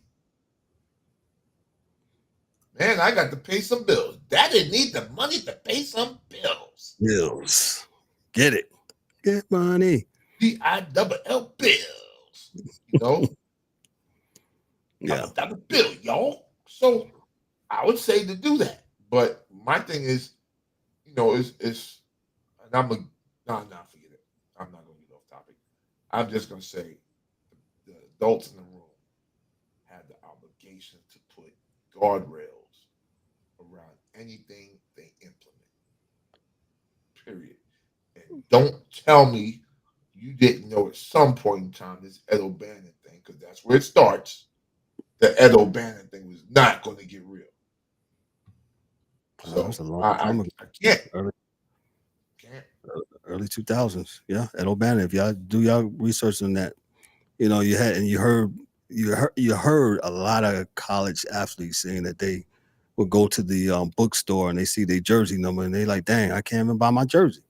Speaker 4: Man, I got to pay some bills. Daddy need the money to pay some bills.
Speaker 1: Bills. Get it. Get money.
Speaker 4: BILL bills. You know,
Speaker 1: Yeah.
Speaker 4: dollar bill, y'all. So I would say to do that. But my thing is, is and I'm a no, forget it. I'm not gonna get off topic. I'm just gonna say the adults in the room have the obligation to put guardrails around anything they implement. Period. And don't tell me you didn't know at some point in time this Ed O'Bannon thing, because that's where it starts. The Ed O'Bannon thing was not going to get real.
Speaker 1: That was
Speaker 4: So
Speaker 1: a long
Speaker 4: I
Speaker 1: time ago.
Speaker 4: can't.
Speaker 1: Early,
Speaker 4: Can't.
Speaker 1: early 2000s. Yeah. Ed O'Bannon. If y'all do y'all research on that, you heard a lot of college athletes saying that they would go to the bookstore and they see their jersey number and they like, dang, I can't even buy my jersey.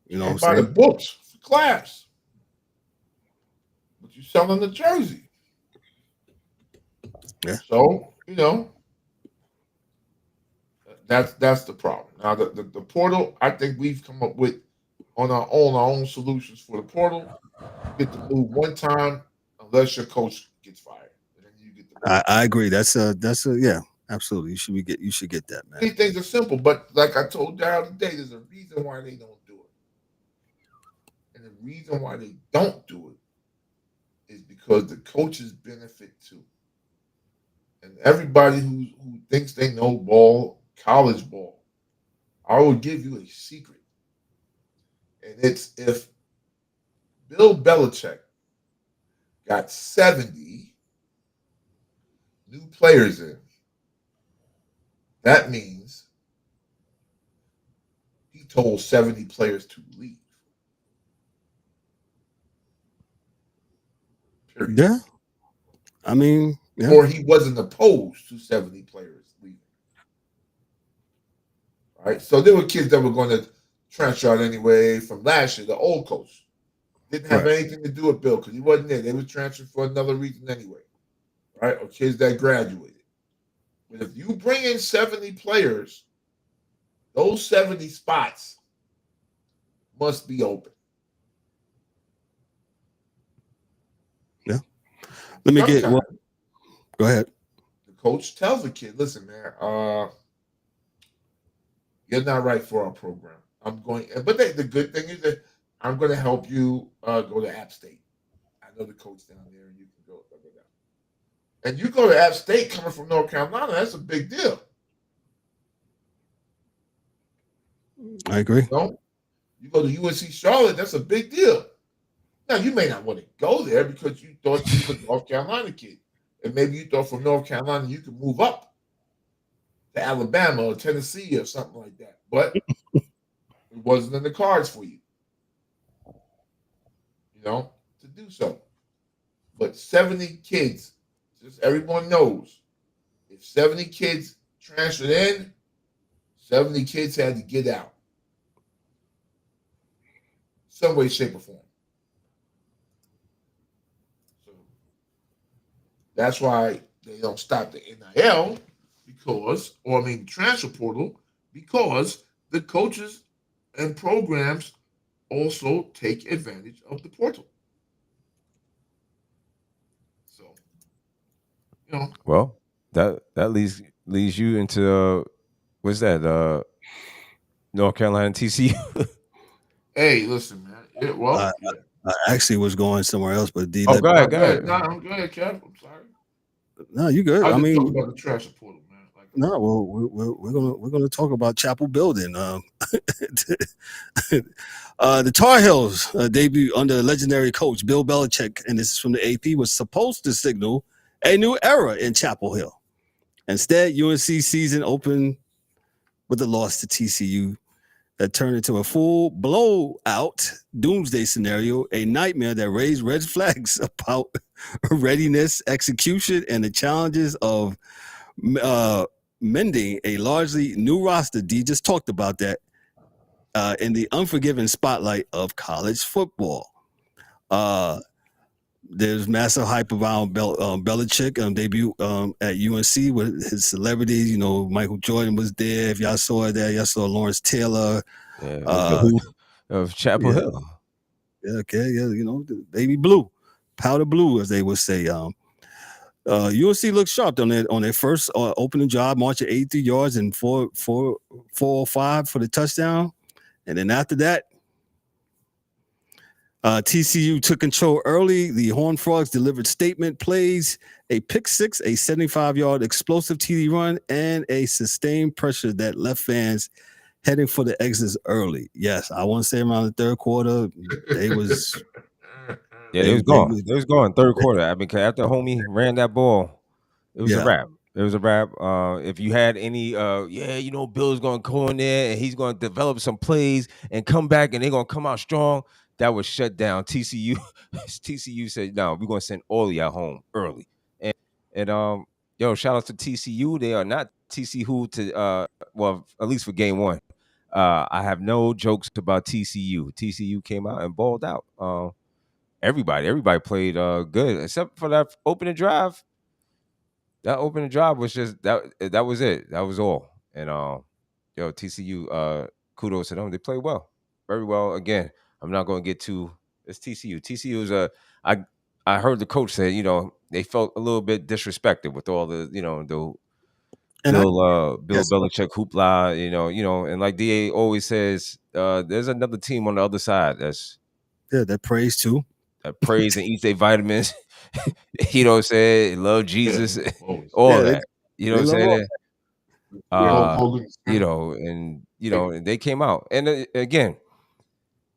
Speaker 1: You know what I'm
Speaker 4: Can't buy the
Speaker 1: saying?
Speaker 4: books for class. But you selling the jersey.
Speaker 1: Yeah.
Speaker 4: So, that's the problem. Now the portal, I think we've come up with on our own solutions for the portal. You get to move one time unless your coach gets fired. And then you get to move.
Speaker 1: I agree. That's a yeah, absolutely. You should get that, man.
Speaker 4: These things are simple, but like I told Daryl today, there's a reason why they don't do it. And the reason why they don't do it is because the coaches benefit too. And everybody who thinks they know ball, college ball, I will give you a secret. And it's if Bill Belichick got 70 new players in, that means he told 70 players to leave. Period.
Speaker 1: Yeah. I mean, yeah.
Speaker 4: Or he wasn't opposed to 70 players leaving. Right? So there were kids that were going to transfer out anyway from last year. The old coach didn't have anything to do with Bill because he wasn't there. They were transferred for another reason anyway. Right? Or kids that graduated. But if you bring in 70 players, those 70 spots must be open.
Speaker 1: Yeah. Let me get well, go ahead.
Speaker 4: The coach tells the kid, listen, man, you're not right for our program. I'm going, but the good thing is that I'm going to help you go to App State. I know the coach down there, and you can go. Blah, blah, blah. And you go to App State coming from North Carolina, that's a big deal.
Speaker 1: I agree.
Speaker 4: You go to UNC Charlotte, that's a big deal. Now, you may not want to go there because you thought you were a North Carolina kid. And maybe you thought from North Carolina you could move up to Alabama or Tennessee or something like that. But it wasn't in the cards for you, to do so. But 70 kids, just everyone knows, if 70 kids transferred in, 70 kids had to get out. Some way, shape, or form. So that's why they don't stop the NIL transfer portal, because the coaches and programs also take advantage of the portal. So,
Speaker 3: Well, that leads you into what's that? North Carolina TCU.
Speaker 4: Hey, listen, man.
Speaker 1: I actually was going somewhere else, but D.
Speaker 3: Go ahead.
Speaker 4: No, I'm good, Kev. I'm sorry.
Speaker 1: No, you good.
Speaker 4: I mean, talk about the transfer portal, man.
Speaker 1: No, well, we're gonna talk about Chapel Building. The Tar Heels debut under legendary coach Bill Belichick, and this is from the AP, was supposed to signal a new era in Chapel Hill. Instead, UNC season opened with a loss to TCU that turned into a full blowout doomsday scenario, a nightmare that raised red flags about readiness, execution, and the challenges of mending a largely new roster. D just talked about that in the unforgiving spotlight of college football. There's massive hype around Belichick debut at UNC with his celebrities. Michael Jordan was there. If y'all saw that, y'all saw Lawrence Taylor.
Speaker 3: The Who of Chapel Hill.
Speaker 1: Yeah, okay, yeah, the baby blue, powder blue, as they would say. UNC looked sharp on their first opening drive, marching 83 yards and 405 for the touchdown. And then after that, TCU took control early. The Horned Frogs delivered statement plays, a pick six, a 75-yard explosive TD run, and a sustained pressure that left fans heading for the exits early. Yes, I want to say around the third quarter, they was...
Speaker 3: Yeah, they was gone. They was gone third quarter. I mean, after homie ran that ball, it was a wrap. It was a wrap. If you had any, Bill's going to go in there and he's going to develop some plays and come back and they're going to come out strong, that was shut down. TCU said, no, we're going to send all of y'all home early. And shout out to TCU. They are not TCU to, at least for game one. I have no jokes about TCU. TCU came out and balled out. Everybody played good except for that opening drive. That opening drive was just that was it. That was all. And TCU, kudos to them. They played well, very well. Again, I'm not going to get too. It's TCU. TCU is I heard the coach say, they felt a little bit disrespected with all the Bill Belichick hoopla. And like DA always says, there's another team on the other side
Speaker 1: that prays too.
Speaker 3: That prays and eats their vitamins. Say love Jesus, all that. What I'm saying? And they came out. And again,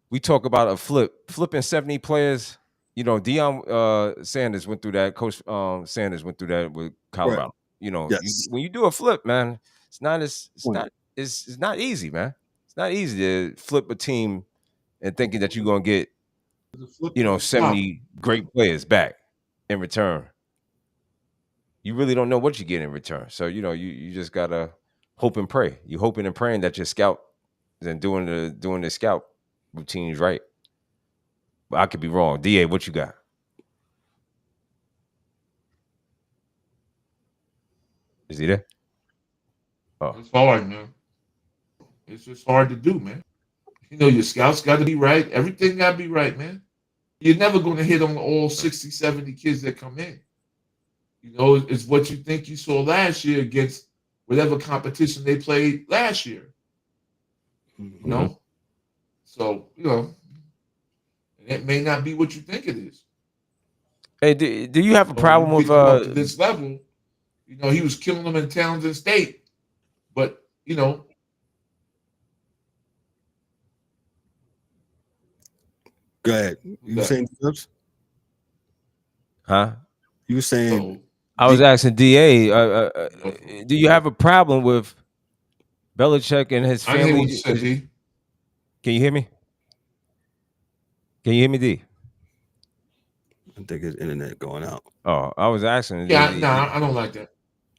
Speaker 3: we talk about flipping 70 players. Deion Sanders went through that. Coach Sanders went through that with Colorado. Right. When you do a flip, man, it's not easy, man. It's not easy to flip a team and thinking that you're gonna get 70 great players back. in return. You really don't know what you get in return. So, you just gotta hope and pray. You hoping and praying that your scout and doing the scout routine is right. But I could be wrong. DA, what you got? Is he there? Oh.
Speaker 4: It's hard, man. It's just hard to do, man. Your scouts got to be right. Everything got to be right, man. You're never going to hit on all 60, 70 kids that come in. It's what you think you saw last year against whatever competition they played last year. So, it may not be what you think it is.
Speaker 3: Hey, do you have a problem with
Speaker 4: up to this level? He was killing them in Townsend State, but
Speaker 1: Go ahead. You were saying Phillips?
Speaker 3: Huh?
Speaker 1: You were saying
Speaker 3: I was asking DA, do you have a problem with Belichick and his family?
Speaker 4: I hear what you said, D.
Speaker 3: Can you hear me? Can you hear me, D?
Speaker 1: I think his internet going out.
Speaker 3: Oh, I was asking.
Speaker 4: I don't like that.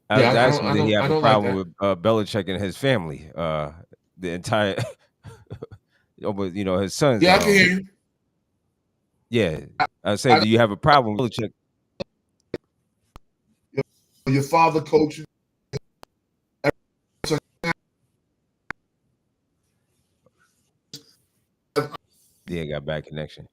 Speaker 3: I was asking, did he have a problem with Belichick and his family? The entire, his sons.
Speaker 4: Yeah, I can hear you.
Speaker 3: Yeah, I said, do you have a problem with Belichick?
Speaker 4: Your father coaching.
Speaker 3: Yeah, got bad connection.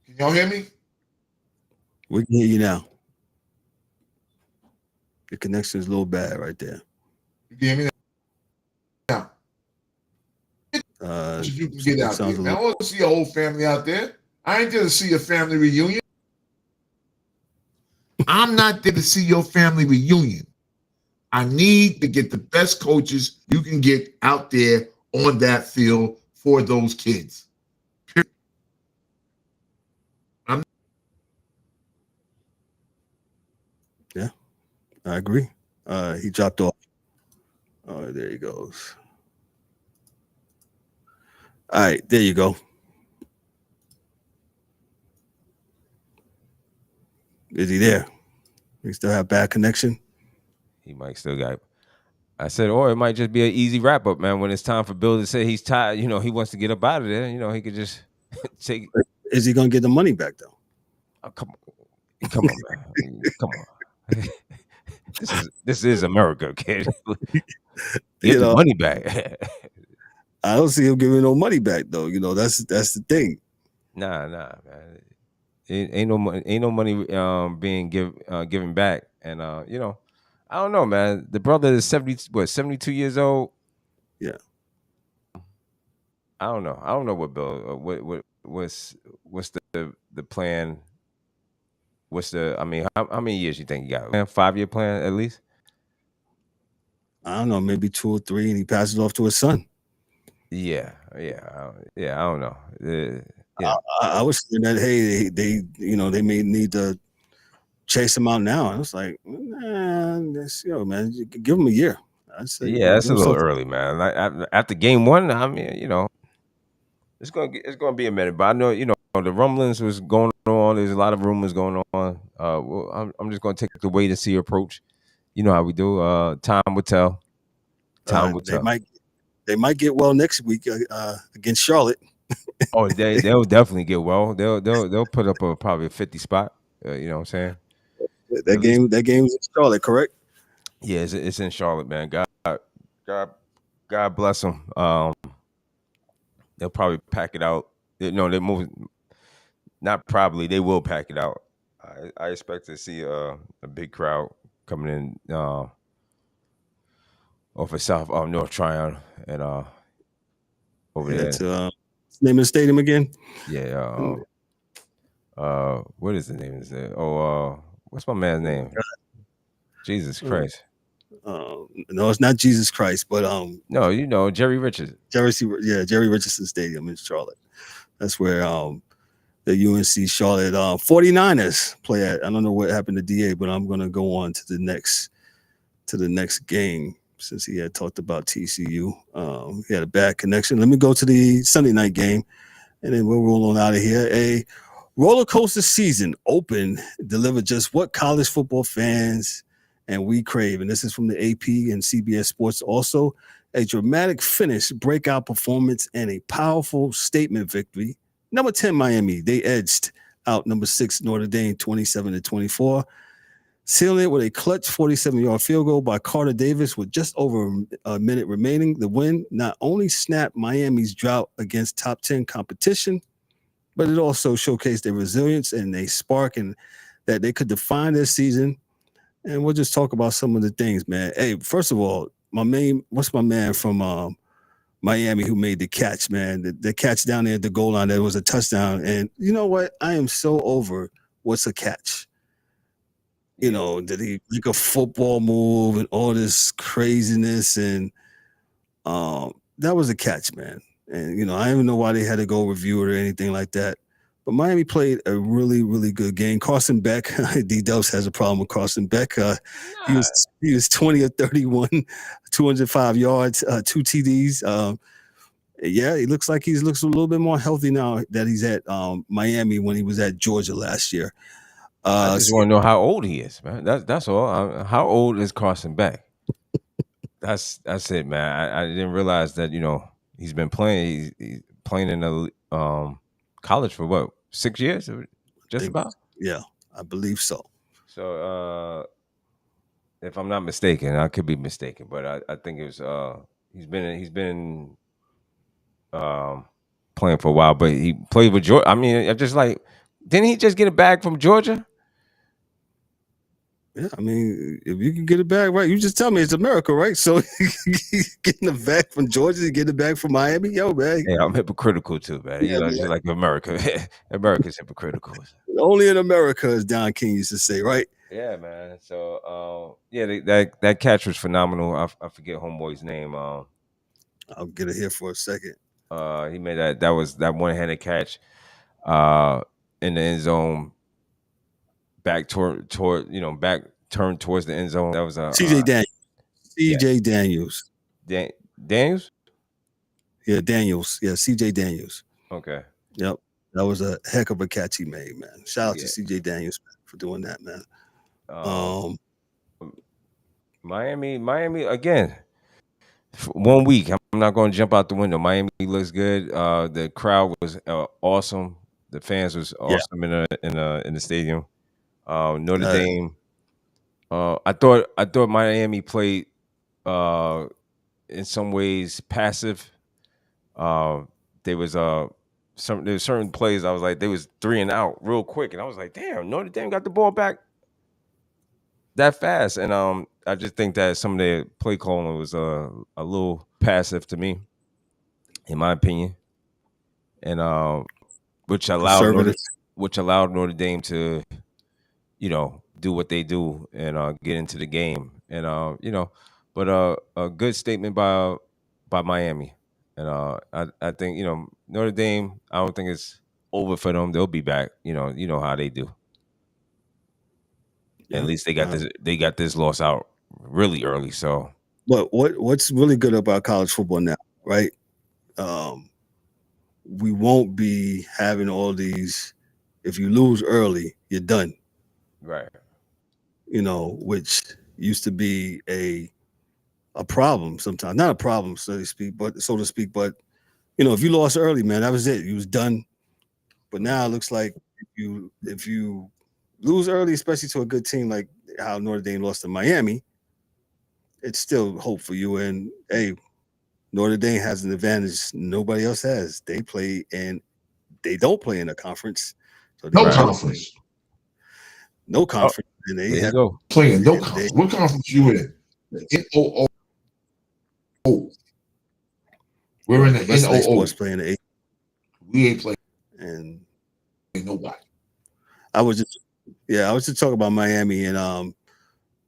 Speaker 4: Can y'all hear me?
Speaker 1: We can hear you now. The connection is a little bad right there.
Speaker 4: You can hear me now? You can get out there, man. I want to see your whole family out there. I ain't there to see a family reunion. I'm not there to see your family reunion. I need to get the best coaches you can get out there on that field for those kids.
Speaker 1: Yeah, I agree. He dropped off. Oh, there he goes. All right, there you go. Is he there? We still have bad connection?
Speaker 3: He might still got it. I said, or it might just be an easy wrap up, man. When it's time for Bill to say he's tired, he wants to get up out of there. He could just take.
Speaker 1: Is he gonna get the money back though?
Speaker 3: Oh, come on, man. Come on. This is America, kid. Get the money back.
Speaker 1: I don't see him giving no money back though. That's the thing.
Speaker 3: Nah, man. Ain't no money being given back, and I don't know, man. The brother is 72 years old.
Speaker 1: Yeah.
Speaker 3: I don't know what Bill. What's the plan? How many years you think he got? A 5-year plan at least?
Speaker 1: I don't know, maybe 2 or 3, and he passes off to his son.
Speaker 3: Yeah. I don't know.
Speaker 1: I was saying that they may need to chase him out now. I was like, man, give him a year. I said,
Speaker 3: that's a little early, man. Like after game 1, it's gonna be a minute. But I know, the rumblings was going on. There's a lot of rumors going on. I'm just gonna take the wait and see approach. You know how we do. Time will tell. Time will tell.
Speaker 1: They might get well next week against Charlotte.
Speaker 3: Oh, they'll definitely get well. They'll put up probably a 50 spot. You know what I'm saying?
Speaker 1: That game is in Charlotte, correct?
Speaker 3: Yeah, it's in Charlotte, man. God bless them. They'll probably pack it out. No, they're moving. Not probably. They will pack it out. I expect to see a big crowd coming in off of North Tryon and over there.
Speaker 1: To name of the stadium again?
Speaker 3: Yeah. What is the name? What's my man's name? Jesus Christ.
Speaker 1: No, it's not Jesus Christ, but
Speaker 3: no, Jerry Richardson.
Speaker 1: Jerry Richardson Stadium in Charlotte. That's where the UNC Charlotte 49ers play at. I don't know what happened to DA, but I'm gonna go on to the next game. since he had talked about TCU. He had a bad connection. Let me go to the Sunday night game, and then we'll roll on out of here. A roller coaster season open delivered just what college football fans and we crave. And this is from the AP and CBS Sports. Also, a dramatic finish, breakout performance, and a powerful statement victory. Number 10, Miami. They edged out number 6, Notre Dame, 27-24. Sealing it with a clutch 47-yard field goal by Carter Davis with just over a minute remaining. The win not only snapped Miami's drought against top 10 competition, but it also showcased their resilience and a spark and that they could define their season. And we'll just talk about some of the things, man. Hey, first of all, what's my man from Miami who made the catch, man? The catch down there at the goal line, that was a touchdown. And you know what? I am so over what's a catch. You know, did he make a football move and all this craziness? And that was a catch, man. And, you know, I don't even know why they had to go review it or anything like that. But Miami played a really, really good game. Carson Beck, D-Dubs has a problem with Carson Beck. He was 20 of 31, 205 yards, 2 TDs. Yeah, he looks like he looks a little bit more healthy now that he's at Miami when he was at Georgia last year.
Speaker 3: I just want to know how old he is, man. That's all. How old is Carson Beck? That's it, man. I didn't realize that, you know, he's been playing. He's playing in the college for what, 6 years? Just about?
Speaker 1: Yeah, I believe so.
Speaker 3: So if I'm not mistaken, I could be mistaken, but I think it was he's been playing for a while, but he played with Georgia. I mean, I just like, didn't he just get a bag from Georgia?
Speaker 1: Yeah, I mean, if you can get it back, right? You just tell me it's America, right? So getting it back from Georgia, getting it back from Miami, yo, man.
Speaker 3: Yeah, I'm hypocritical too, man.
Speaker 1: Yeah,
Speaker 3: You know,
Speaker 1: man.
Speaker 3: just like America. America's hypocritical.
Speaker 1: Only in America, as Don King used to say, right?
Speaker 3: Yeah, man. So, yeah, that catch was phenomenal. I forget homeboy's name.
Speaker 1: I'll get it here for a second.
Speaker 3: He made that was that one-handed catch in the end zone, back toward back turned towards the end zone. That was a
Speaker 1: CJ Daniels. CJ
Speaker 3: yeah.
Speaker 1: Daniels.
Speaker 3: Daniels?
Speaker 1: Yeah, Daniels. Yeah, CJ Daniels.
Speaker 3: Okay.
Speaker 1: Yep. That was a heck of a catch he made, man. Shout out to CJ Daniels for doing that, man.
Speaker 3: Miami again. 1 week. I'm not going to jump out the window. Miami looks good. The crowd was awesome. The fans was awesome in the stadium. Notre Dame. I thought Miami played in some ways passive. There was certain plays I was like, they was 3 and out real quick, and I was like, damn, Notre Dame got the ball back that fast. And I just think that some of the play calling was a little passive to me, in my opinion, and which allowed Notre Dame to, you know, do what they do and get into the game. And but a good statement by Miami. And I think, you know, Notre Dame, I don't think it's over for them. They'll be back. You know how they do. At least they got this loss out really early. So,
Speaker 1: but what's really good about college football now, right? We won't be having all these. If you lose early, you're done.
Speaker 3: Right.
Speaker 1: You know, which used to be a problem sometimes. Not a problem, so to speak, but you know, if you lost early, man, that was it. You was done. But now it looks like if you lose early, especially to a good team like how Notre Dame lost to Miami, it's still hope for you. And hey, Notre Dame has an advantage nobody else has. They don't play in a conference. So
Speaker 4: conference.
Speaker 1: No conference.
Speaker 3: And they have go.
Speaker 4: Playing no conference. What conference you in? The NOO. We're in the NOO.
Speaker 1: Playing the
Speaker 4: we ain't playing.
Speaker 1: And
Speaker 4: ain't nobody.
Speaker 1: I was just talking about Miami and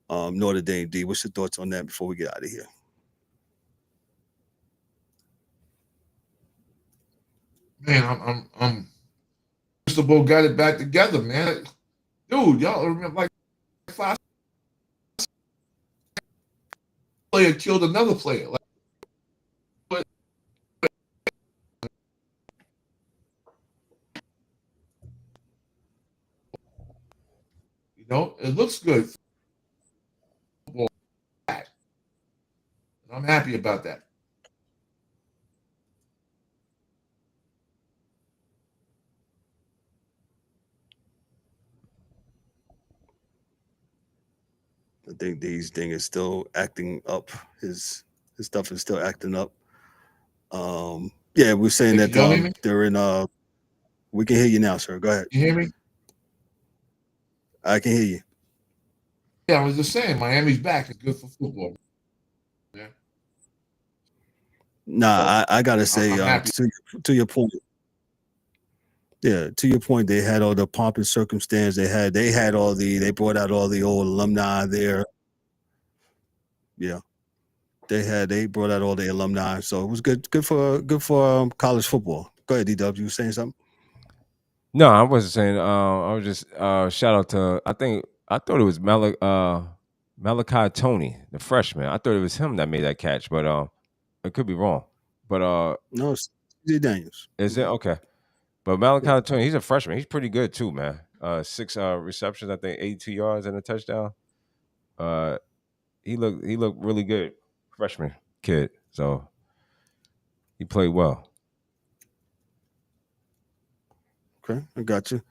Speaker 1: Notre Dame. D, what's your thoughts on that before we get out of here?
Speaker 4: Man, I'm Mr. Bo got it back together, man. Dude, y'all remember like 5. player killed another player. You know, it looks good. I'm happy about that.
Speaker 1: I think these thing is still acting up. His stuff is still acting up. Yeah, we're saying
Speaker 4: Hey,
Speaker 1: that
Speaker 4: can y'all hear me?
Speaker 1: they're in. We can hear you now, sir. Go ahead.
Speaker 4: You hear me?
Speaker 1: I can hear you.
Speaker 4: Yeah, I was just saying, Miami's back. It's good for football. Yeah.
Speaker 1: Nah, I gotta say,
Speaker 4: I'm happy.
Speaker 1: to your point. Yeah, to your point, they had all the pomp and circumstance. They brought out all the old alumni there. Yeah, they brought out all the alumni, so it was good for college football. Go ahead, DW, you were saying something?
Speaker 3: No, I wasn't saying. I was just shout out to. I thought it was Malachi Tony, the freshman. I thought it was him that made that catch, but it could be wrong. But
Speaker 1: No, it's CJ Daniels.
Speaker 3: is it okay? But Malachi Tony, he's a freshman. He's pretty good too, man. 6 receptions, I think 82 yards and a touchdown. He looked really good, freshman kid. So he played well.
Speaker 1: Okay, I got you.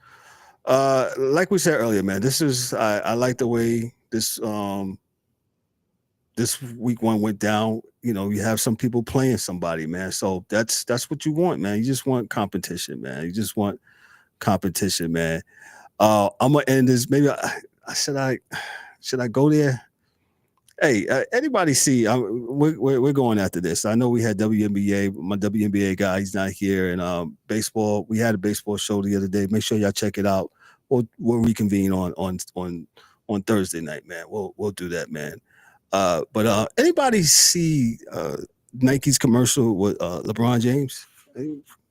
Speaker 1: Like we said earlier, man, I like the way this week one went down. You know, you have some people playing somebody, man. So that's what you want, man. You just want competition, man. You just want competition, man. I'm gonna end this. Maybe should I go there? Hey, anybody see? We're going after this. I know we had WNBA. My WNBA guy, he's not here. And baseball, we had a baseball show the other day. Make sure y'all check it out. We'll reconvene on Thursday night, man. We'll do that, man. But anybody see Nike's commercial with LeBron James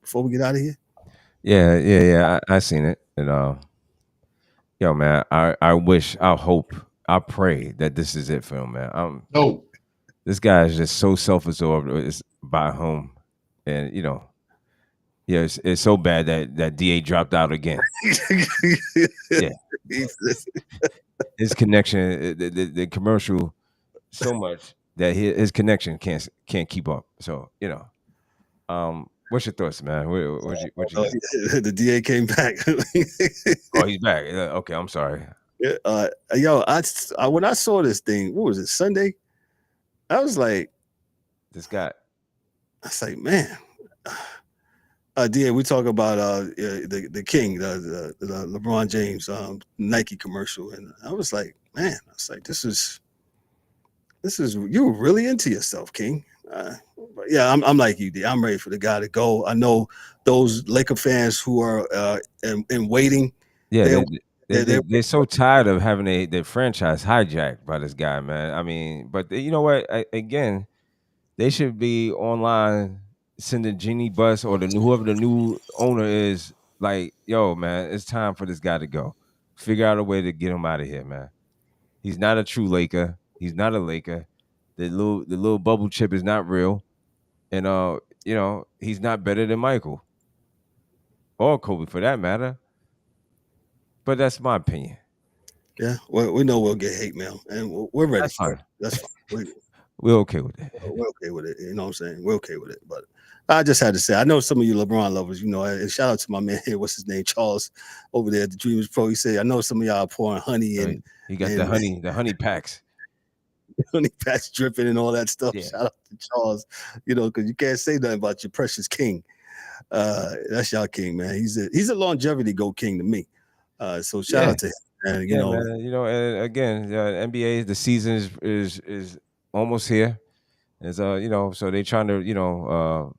Speaker 1: before we get out of here?
Speaker 3: Yeah. I seen it. And yo, man, I wish, I hope, I pray that this is it for him, man.
Speaker 4: No.
Speaker 3: This guy is just so self-absorbed. It's by home, and you know, yeah, it's so bad that DA dropped out again. Yeah, his connection, the commercial, so much that his connection can't keep up. So you know, what's your thoughts, man? What you got?
Speaker 1: The DA came back.
Speaker 3: Oh, he's back. Okay, I'm sorry.
Speaker 1: Yo, when I saw this thing, what was it, Sunday? I was like,
Speaker 3: this guy.
Speaker 1: I was like, man. DA, we talk about the king, the LeBron James Nike commercial, and I was like, man, this is you're really into yourself, King. But yeah, I'm like you, D. I'm ready for the guy to go. I know those Laker fans who are in waiting.
Speaker 3: Yeah, they're so tired of having their franchise hijacked by this guy, man. I mean, but you know what? Again, they should be online sending Genie Bus or whoever the new owner is. Like, yo, man, it's time for this guy to go. Figure out a way to get him out of here, man. He's not a true Laker. He's not a Laker. The little bubble chip is not real, and you know, he's not better than Michael or Kobe for that matter. But that's my opinion.
Speaker 1: Yeah, well, we know we'll get hate mail, and we're ready for it. That's fine.
Speaker 3: We're okay with it.
Speaker 1: We're okay with it. You know what I'm saying? We're okay with it. But I just had to say, I know some of you LeBron lovers, you know, and shout out to my man here, what's his name, Charles, over there at the Dreamers Pro. He said, I know some of y'all are pouring honey and
Speaker 3: he got the honey packs.
Speaker 1: Honey packs dripping and all that stuff.
Speaker 3: Yeah.
Speaker 1: Shout out to Charles, you know, because you can't say nothing about your precious king. That's y'all king, man. He's a longevity go king to me. So shout out to him. And you know,
Speaker 3: man, you know, and again, NBA, the season is almost here. It's you know, so they trying to, you know,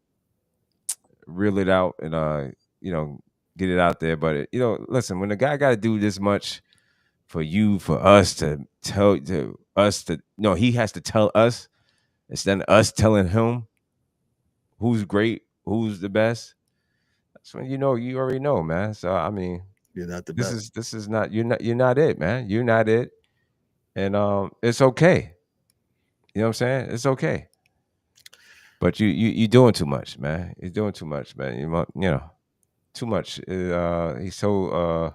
Speaker 3: reel it out and you know, get it out there. But you know, listen, when the guy got to do this much for us to tell us to, no, he has to tell us instead of us telling him who's great, who's the best. That's when you already know, man. So I mean,
Speaker 1: you're not the best.
Speaker 3: This is not you're not it, man. You're not it, and it's okay. You know what I'm saying? It's okay. But you doing too much, man. You're doing too much, man. You know, too much. He's so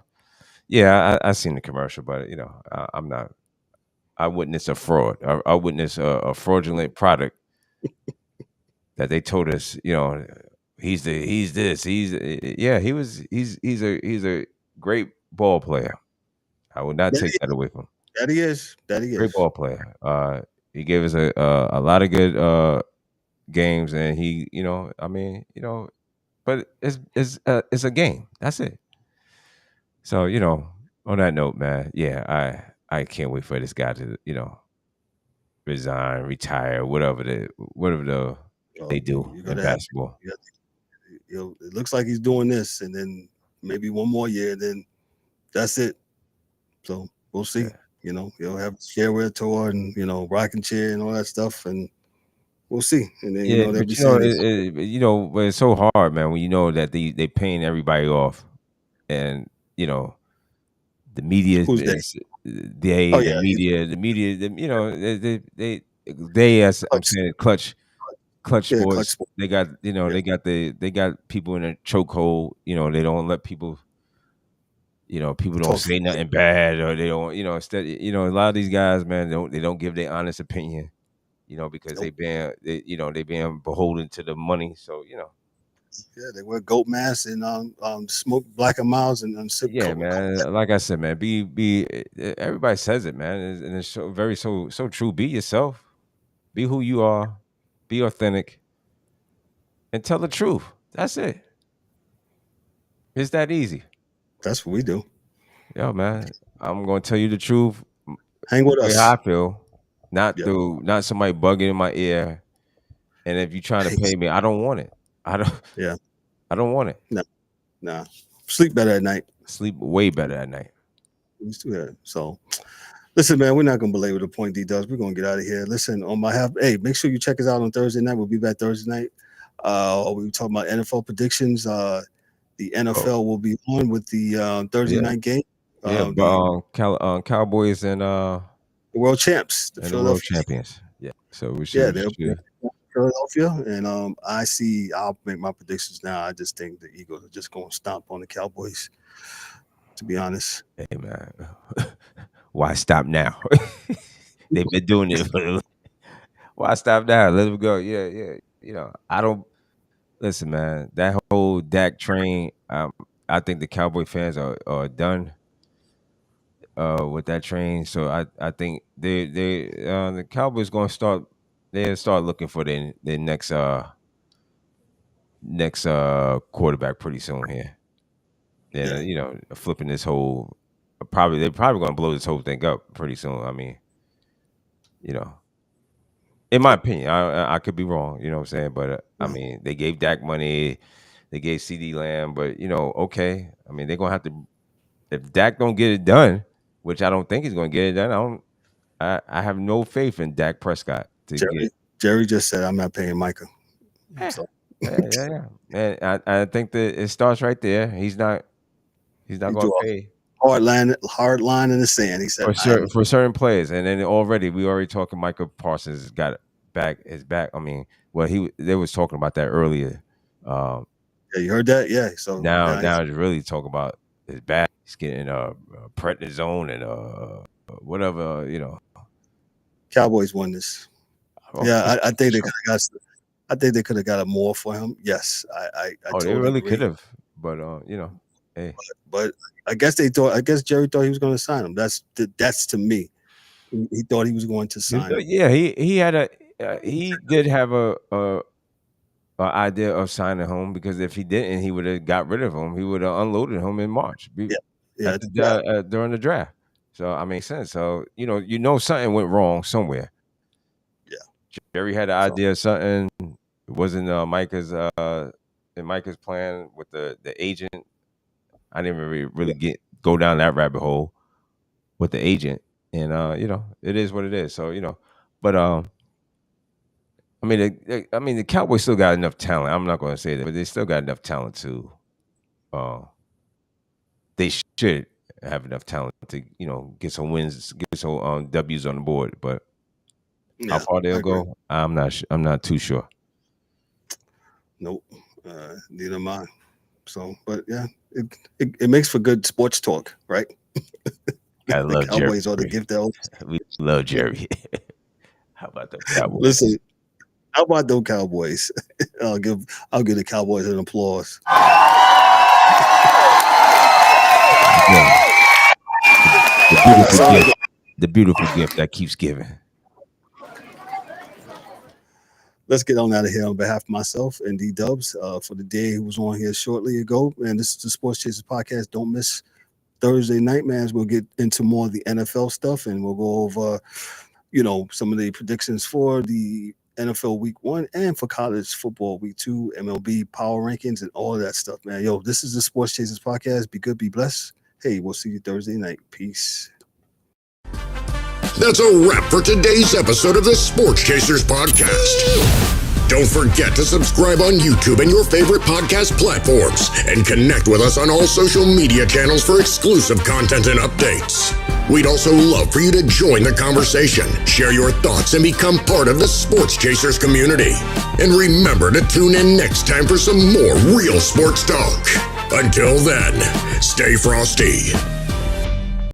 Speaker 3: yeah. I seen the commercial, but you know, I'm not. I witnessed a fraud. I witnessed a fraudulent product that they told us. You know, he's this. Yeah. He's a great ball player. I would not
Speaker 1: That
Speaker 3: take
Speaker 1: he,
Speaker 3: that away from him.
Speaker 1: that he is. That he
Speaker 3: Great
Speaker 1: is.
Speaker 3: ball player. He gave us a lot of good games, and he, you know, I mean, you know, but it's a game. That's it. So you know, on that note, man, yeah, I can't wait for this guy to resign, retire, whatever they
Speaker 1: So
Speaker 3: do
Speaker 1: you're
Speaker 3: in
Speaker 1: gonna have.
Speaker 3: basketball.
Speaker 1: You it looks like he's doing this, and then maybe one more year, then that's it. So we'll see.
Speaker 3: Yeah,
Speaker 1: He'll have shareware tour and rocking chair and all that stuff, and we'll see. And then
Speaker 3: yeah,
Speaker 1: they'll be
Speaker 3: but you know,
Speaker 1: saying this.
Speaker 3: but it's so hard, man, when you know that they paying everybody off, and you know the media
Speaker 1: Who's that?
Speaker 3: is
Speaker 1: Oh
Speaker 3: the
Speaker 1: yeah,
Speaker 3: media, you know, they as I'm
Speaker 1: clutch.
Speaker 3: saying, clutch
Speaker 1: Yeah, clutch
Speaker 3: sports.
Speaker 1: sport.
Speaker 3: They got
Speaker 1: Yeah,
Speaker 3: they got people in a chokehold. You know, they don't let people. You know, people don't
Speaker 1: talk
Speaker 3: say
Speaker 1: sports.
Speaker 3: nothing bad, or they don't. You know, instead, you know, a lot of these guys, man, they don't give their honest opinion. You know, because
Speaker 1: Nope.
Speaker 3: they being beholden to the money. So you know,
Speaker 1: Yeah, they wear goat masks and smoke black and miles and sip
Speaker 3: yeah,
Speaker 1: coke.
Speaker 3: man. Like I said, man, everybody says it, man, and it's so true. Be yourself. Be who you are. Be authentic and tell the truth. That's it. It's that easy.
Speaker 1: That's what we do.
Speaker 3: Yo, man, I'm gonna tell you the truth,
Speaker 1: Hang with
Speaker 3: the way how
Speaker 1: us.
Speaker 3: I feel,
Speaker 1: Yep.
Speaker 3: not somebody bugging in my ear. And if you're trying to pay me, I don't want it. I don't
Speaker 1: Yeah.
Speaker 3: I don't want it.
Speaker 1: No. Nah. Sleep better at night.
Speaker 3: Sleep way better at night.
Speaker 1: Yeah. So listen, man, we're not gonna belabor the point, D Dubs. We're gonna get out of here. Listen, on my half, hey, make sure you check us out on Thursday night. We'll be back Thursday night. We were talking about NFL predictions. The
Speaker 3: Oh,
Speaker 1: NFL will be on with the Thursday
Speaker 3: yeah.
Speaker 1: night game.
Speaker 3: Yeah, but
Speaker 1: The
Speaker 3: Cowboys
Speaker 1: world champs, the
Speaker 3: and the world
Speaker 1: Philadelphia.
Speaker 3: champions. Yeah. So
Speaker 1: Yeah,
Speaker 3: we
Speaker 1: they're
Speaker 3: should
Speaker 1: Philadelphia, and I'll make my predictions now. I just think the Eagles are just going to stomp on the Cowboys. To be honest,
Speaker 3: hey man. Why stop now? They've been doing it for why stop now? Let them go. Yeah, yeah. You know, I don't listen, man. That whole Dak train, I think the Cowboy fans are done with that train. So I think the Cowboys gonna start looking for their next quarterback pretty soon here. And
Speaker 1: yeah,
Speaker 3: you know, flipping this whole they're probably gonna blow this whole thing up pretty soon. I mean, you know, in my
Speaker 1: yep,
Speaker 3: opinion, I could be wrong. You know what I'm saying? But I
Speaker 1: no,
Speaker 3: mean, they gave Dak money, they gave CD Lamb, but you know, okay. I mean, they're gonna have to if Dak don't get it done, which I don't think he's gonna get it done. I have no faith in Dak Prescott to get.
Speaker 1: Jerry just said I'm not paying Micah,
Speaker 3: Yeah,
Speaker 1: so
Speaker 3: yeah. And I think that it starts right there. He's not
Speaker 1: he
Speaker 3: gonna
Speaker 1: drew a
Speaker 3: pay
Speaker 1: hard line in the sand. He said, "I'm
Speaker 3: for certain players, and then we already talking. Michael Parsons got his back. I mean, well, they was talking about that earlier. Um,
Speaker 1: yeah, you heard that, yeah." So
Speaker 3: now
Speaker 1: now he's
Speaker 3: it's really talking about his back. He's getting prednisone and whatever you know.
Speaker 1: Cowboys won this.
Speaker 3: Oh, for,
Speaker 1: Yeah, I
Speaker 3: for
Speaker 1: think they
Speaker 3: sure.
Speaker 1: could have got. I think they could have got a more for him. Yes, I
Speaker 3: Oh, they
Speaker 1: totally
Speaker 3: really could
Speaker 1: agree.
Speaker 3: have, but you know, hey,
Speaker 1: But I guess they thought. I guess Jerry thought he was going to sign him. That's to me. He thought he was going to sign him.
Speaker 3: yeah, he had he did have a idea of signing him because if he didn't, he would have got rid of him. He would have unloaded him in March
Speaker 1: Yeah, yeah,
Speaker 3: at
Speaker 1: it's a draft.
Speaker 3: during the draft. So I mean, sense. So you know something went wrong somewhere.
Speaker 1: Yeah.
Speaker 3: Jerry had an
Speaker 1: So
Speaker 3: idea of something. It wasn't Micah's in Micah's plan with the agent. I didn't really
Speaker 1: yeah,
Speaker 3: go down that rabbit hole with the agent, and you know it is what it is. So you know, but I mean, the Cowboys still got enough talent. I'm not going to say that, but they still got enough talent to. Uh, they should have enough talent to get some wins, get some W's on the board. But How far
Speaker 1: I
Speaker 3: they'll
Speaker 1: agree.
Speaker 3: go, I'm not too sure.
Speaker 1: Nope. Neither am I. So, but yeah, it makes for good sports talk, right?
Speaker 3: I
Speaker 1: The
Speaker 3: love Jerry.
Speaker 1: Cowboys are the gift that
Speaker 3: We love Jerry. How about the Cowboys?
Speaker 1: listen. How about those Cowboys? I'll give the Cowboys an applause.
Speaker 3: Yeah.
Speaker 1: That's all I got.
Speaker 3: The beautiful gift that keeps giving.
Speaker 1: Let's get on out of here on behalf of myself and D Dubs for the day who was on here shortly ago. And this is the Sports Chasers podcast. Don't miss Thursday night, man. We'll get into more of the NFL stuff and we'll go over, some of the predictions for the NFL week 1 and for college football week 2, MLB power rankings and all of that stuff, man. Yo, this is the Sports Chasers podcast. Be good, be blessed. Hey, we'll see you Thursday night. Peace.
Speaker 2: That's a wrap for today's episode of the Sports Chasers podcast. Don't forget to subscribe on YouTube and your favorite podcast platforms and connect with us on all social media channels for exclusive content and updates. We'd also love for you to join the conversation, share your thoughts, and become part of the Sports Chasers community. And remember to tune in next time for some more real sports talk. Until then, stay frosty.